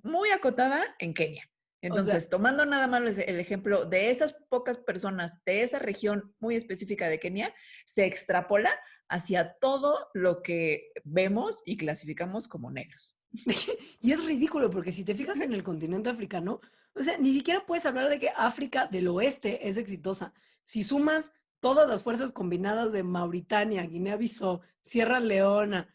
muy acotada en Kenia. O sea, Entonces, tomando nada más el ejemplo de esas pocas personas de esa región muy específica de Kenia, se extrapola hacia todo lo que vemos y clasificamos como negros. y es ridículo porque si te fijas en el continente africano, o sea, ni siquiera puedes hablar de que África del Oeste es exitosa. Si sumas todas las fuerzas combinadas de Mauritania, Guinea-Bissau, Sierra Leona,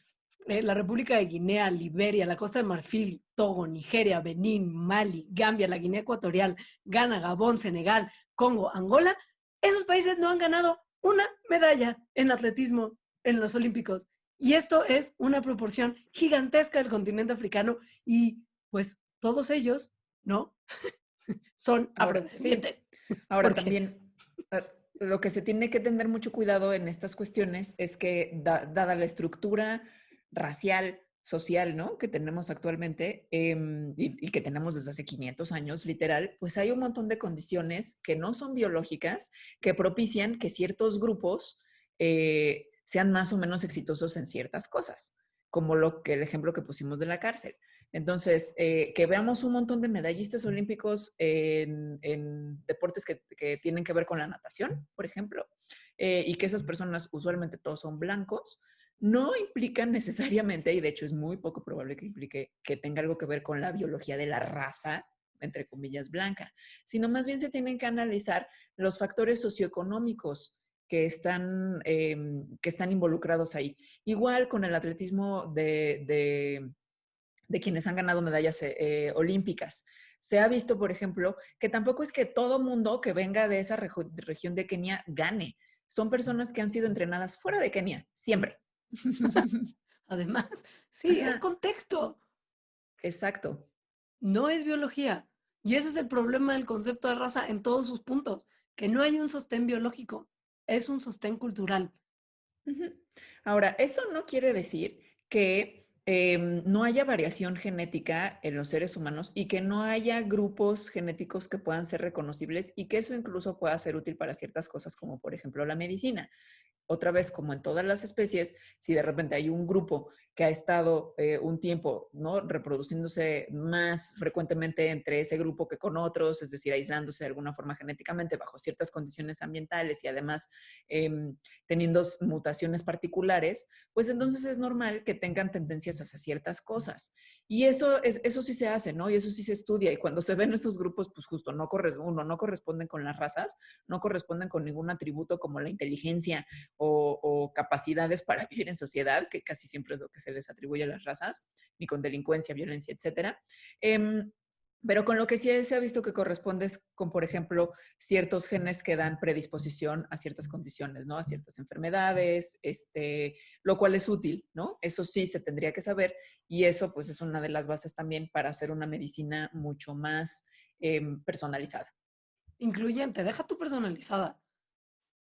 la República de Guinea, Liberia, la Costa de Marfil, Togo, Nigeria, Benín, Mali, Gambia, la Guinea Ecuatorial, Ghana, Gabón, Senegal, Congo, Angola, esos países no han ganado una medalla en atletismo en los Olímpicos. Y esto es una proporción gigantesca del continente africano y pues todos ellos, ¿no? Son Ahora, sí. afrodescendientes. Ahora Porque también, lo que se tiene que tener mucho cuidado en estas cuestiones es que, dada la estructura racial, social, ¿no? Que tenemos actualmente y que tenemos desde hace 500 años, literal, pues hay un montón de condiciones que no son biológicas que propician que ciertos grupos sean más o menos exitosos en ciertas cosas, como el ejemplo que pusimos de la cárcel. Entonces, que veamos un montón de medallistas olímpicos en deportes que tienen que ver con la natación, por ejemplo, y que esas personas, usualmente todos son blancos, no implican necesariamente, y de hecho es muy poco probable que implique que tenga algo que ver con la biología de la raza, entre comillas, blanca, sino más bien se tienen que analizar los factores socioeconómicos que están involucrados ahí. Igual con el atletismo de quienes han ganado medallas olímpicas. Se ha visto, por ejemplo, que tampoco es que todo mundo que venga de esa región de Kenia gane. Son personas que han sido entrenadas fuera de Kenia, siempre. además, sí, es Ajá, contexto, exacto. no es biología. Y ese es el problema del concepto de raza en todos sus puntos, que no hay un sostén biológico, es un sostén cultural. Ujú. Ahora, eso no quiere decir que no haya variación genética en los seres humanos y que no haya grupos genéticos que puedan ser reconocibles y que eso incluso pueda ser útil para ciertas cosas, como por ejemplo la medicina. Otra vez, como en todas las especies, si de repente hay un grupo que ha estado un tiempo, ¿no? Reproduciéndose más frecuentemente entre ese grupo que con otros, es decir, aislándose de alguna forma genéticamente bajo ciertas condiciones ambientales y además teniendo mutaciones particulares, pues entonces es normal que tengan tendencias hacia ciertas cosas. Y eso sí se hace, ¿no? Y eso sí se estudia. Y cuando se ven estos grupos, pues justo no corresponden con las razas, no corresponden con ningún atributo como la inteligencia o capacidades para vivir en sociedad, que casi siempre es lo que se les atribuye a las razas, ni con delincuencia, violencia, etcétera. Pero con lo que sí se ha visto que corresponde es con, por ejemplo, ciertos genes que dan predisposición a ciertas condiciones, ¿no? A ciertas enfermedades, lo cual es útil, ¿no? Eso sí se tendría que saber y eso pues es una de las bases también para hacer una medicina mucho más personalizada. Incluyente, deja tu personalizada.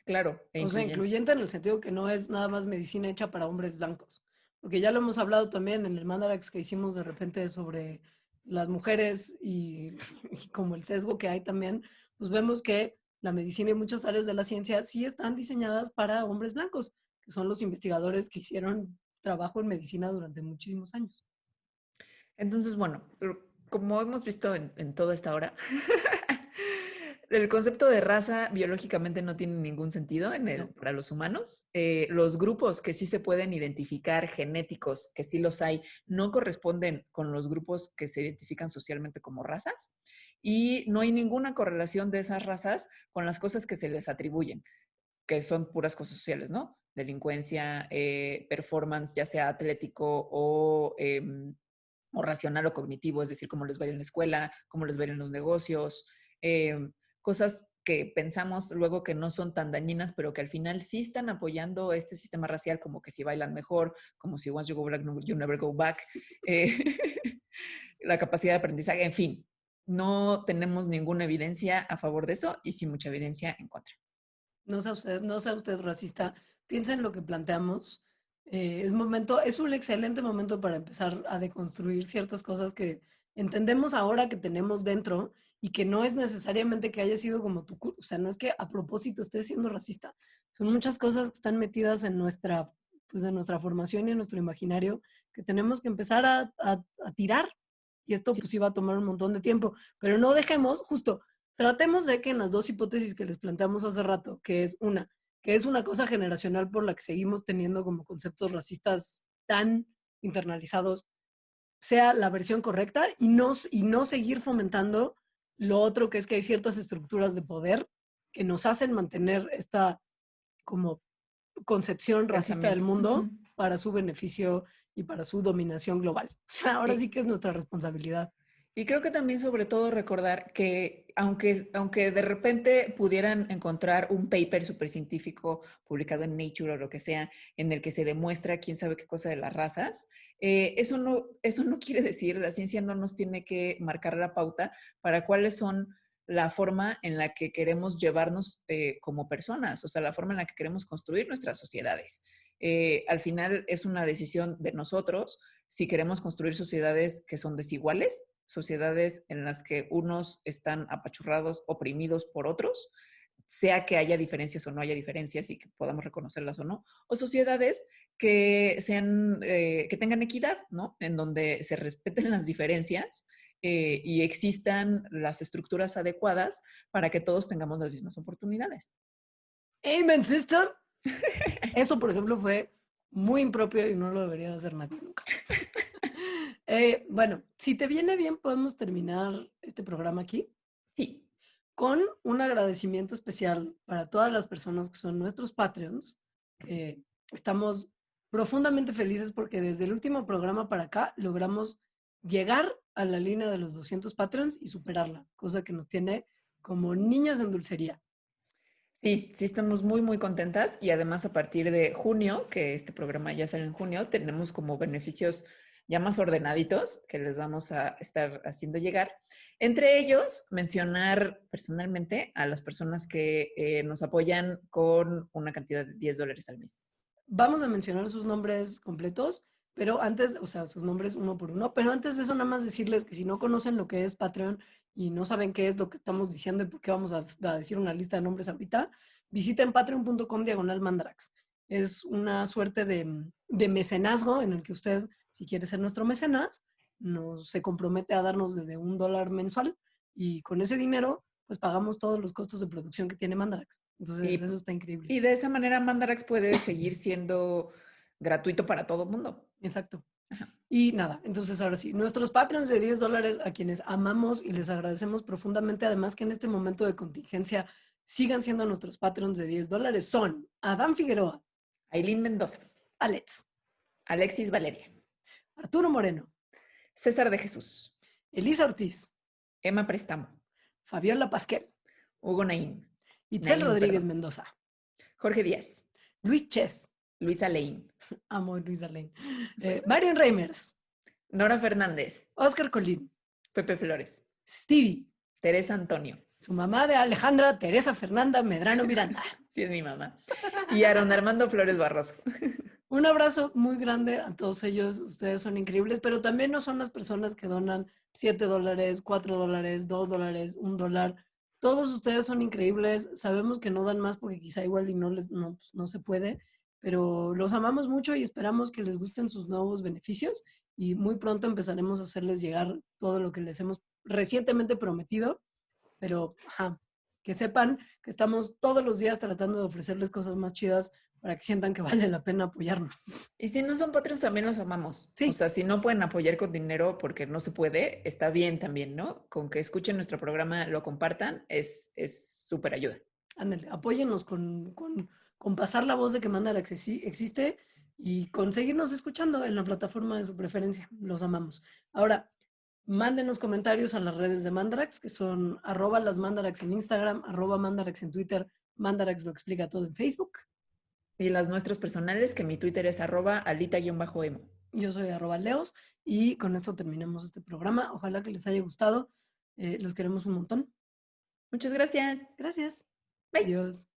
Claro, e O sea, incluyente. incluyente en el sentido que no es nada más medicina hecha para hombres blancos. Porque ya lo hemos hablado también en el Mandarax que hicimos de repente sobre las mujeres y, y como el sesgo que hay también, pues vemos que la medicina y muchas áreas de la ciencia sí están diseñadas para hombres blancos, que son los investigadores que hicieron trabajo en medicina durante muchísimos años. Entonces, bueno, como hemos visto en toda esta hora, el concepto de raza biológicamente no tiene ningún sentido No. para los humanos. Los grupos que sí se pueden identificar, genéticos, que sí los hay, no corresponden con los grupos que se identifican socialmente como razas y no hay ninguna correlación de esas razas con las cosas que se les atribuyen, que son puras cosas sociales, ¿no? Delincuencia, performance, ya sea atlético o racional o cognitivo, es decir, cómo les va a ir en la escuela, cómo les va a ir en los negocios, cosas que pensamos luego que no son tan dañinas, pero que al final sí están apoyando este sistema racial, como que si bailan mejor, como si once you go back, you never go back, eh, la capacidad de aprendizaje, en fin, no tenemos ninguna evidencia a favor de eso y sí mucha evidencia en contra. No sea usted racista, piensa en lo que planteamos. Es momento, es un excelente momento para empezar a deconstruir ciertas cosas que entendemos ahora que tenemos dentro y que no es necesariamente que haya sido como tu culpa, o sea, no es que a propósito estés siendo racista, son muchas cosas que están metidas en nuestra, pues en nuestra formación y en nuestro imaginario que tenemos que empezar a tirar. Y esto pues iba a tomar un montón de tiempo, pero no dejemos, justo, tratemos de que en las dos hipótesis que les planteamos hace rato, que es una cosa generacional por la que seguimos teniendo como conceptos racistas tan internalizados, sea la versión correcta y no seguir fomentando lo otro, que es que hay ciertas estructuras de poder que nos hacen mantener esta como concepción racista del mundo para su beneficio y para su dominación global. O sea, ahora sí que es nuestra responsabilidad. Y creo que también sobre todo recordar que aunque de repente pudieran encontrar un paper súper científico publicado en Nature o lo que sea, en el que se demuestra quién sabe qué cosa de las razas, eso no quiere decir, la ciencia no nos tiene que marcar la pauta para cuáles son la forma en la que queremos llevarnos como personas, o sea, la forma en la que queremos construir nuestras sociedades. Al final es una decisión de nosotros si queremos construir sociedades que son desiguales, sociedades en las que unos están apachurrados, oprimidos por otros, sea que haya diferencias o no haya diferencias y que podamos reconocerlas o no, o sociedades que que tengan equidad, ¿no? En donde se respeten las diferencias y existan las estructuras adecuadas para que todos tengamos las mismas oportunidades. Amen, sister. Eso, por ejemplo, fue muy impropio y no lo debería hacer nadie nunca. Bueno, si te viene bien, podemos terminar este programa aquí. Sí. Con un agradecimiento especial para todas las personas que son nuestros Patreons, que estamos profundamente felices porque desde el último programa para acá logramos llegar a la línea de los 200 Patreons y superarla, cosa que nos tiene como niñas en dulcería. Sí, sí estamos muy, muy contentas y además a partir de junio, que este programa ya sale en junio, tenemos como beneficios ya más ordenaditos que les vamos a estar haciendo llegar. Entre ellos, mencionar personalmente a las personas que nos apoyan con una cantidad de $10 al mes. Vamos a mencionar sus nombres completos, pero antes, o sea, sus nombres uno por uno, pero antes de eso nada más decirles que si no conocen lo que es Patreon y no saben qué es lo que estamos diciendo y por qué vamos a decir una lista de nombres ahorita, visiten patreon.com/mandarax. Es una suerte de mecenazgo en el que usted, si quiere ser nuestro mecenas, se compromete a darnos desde $1 mensual y con ese dinero pues pagamos todos los costos de producción que tiene Mandarax. Entonces, eso está increíble. Y de esa manera Mandarax puede seguir siendo gratuito para todo el mundo. Exacto. Y nada, entonces ahora sí, nuestros Patreons de $10 a quienes amamos y les agradecemos profundamente, además que en este momento de contingencia sigan siendo nuestros Patreons de $10 son Adán Figueroa, Aileen Mendoza, Alex, Alexis Valeria, Arturo Moreno, César de Jesús, Elisa Ortiz, Emma Prestamo, Fabiola Pasquel, Hugo Naín, Itzel Rodríguez Mendoza, Jorge Díaz, Luis Ches, Luisa Leín, amo a Luisa Lane, Marion Reimers, Nora Fernández, Oscar Colín, Pepe Flores, Stevie, Teresa Antonio, su mamá de Alejandra, Teresa Fernanda Medrano Miranda. Sí, es mi mamá. Y Aaron Armando Flores Barroso. Un abrazo muy grande a todos ellos. Ustedes son increíbles, pero también no son las personas que donan $7, $4, $2, $1. Todos ustedes son increíbles. Sabemos que no dan más porque quizá igual y no se puede, pero los amamos mucho y esperamos que les gusten sus nuevos beneficios y muy pronto empezaremos a hacerles llegar todo lo que les hemos recientemente prometido. Pero, que sepan que estamos todos los días tratando de ofrecerles cosas más chidas para que sientan que vale la pena apoyarnos. Y si no son Patreons, también los amamos. Sí. O sea, si no pueden apoyar con dinero porque no se puede, está bien también, ¿no? Con que escuchen nuestro programa, lo compartan, es súper ayuda. Ándale, apóyennos con pasar la voz de que Mandarax existe y con seguirnos escuchando en la plataforma de su preferencia. Los amamos. Ahora, mándenos comentarios a las redes de Mandarax, que son @lasmandarax en Instagram, @mandarax en Twitter, Mandarax lo explica todo en Facebook. Y las nuestras personales, que mi Twitter es @alita_emo. Yo soy @leos y con esto terminamos este programa. Ojalá que les haya gustado. Los queremos un montón. Muchas gracias. Gracias. Bye. Adiós.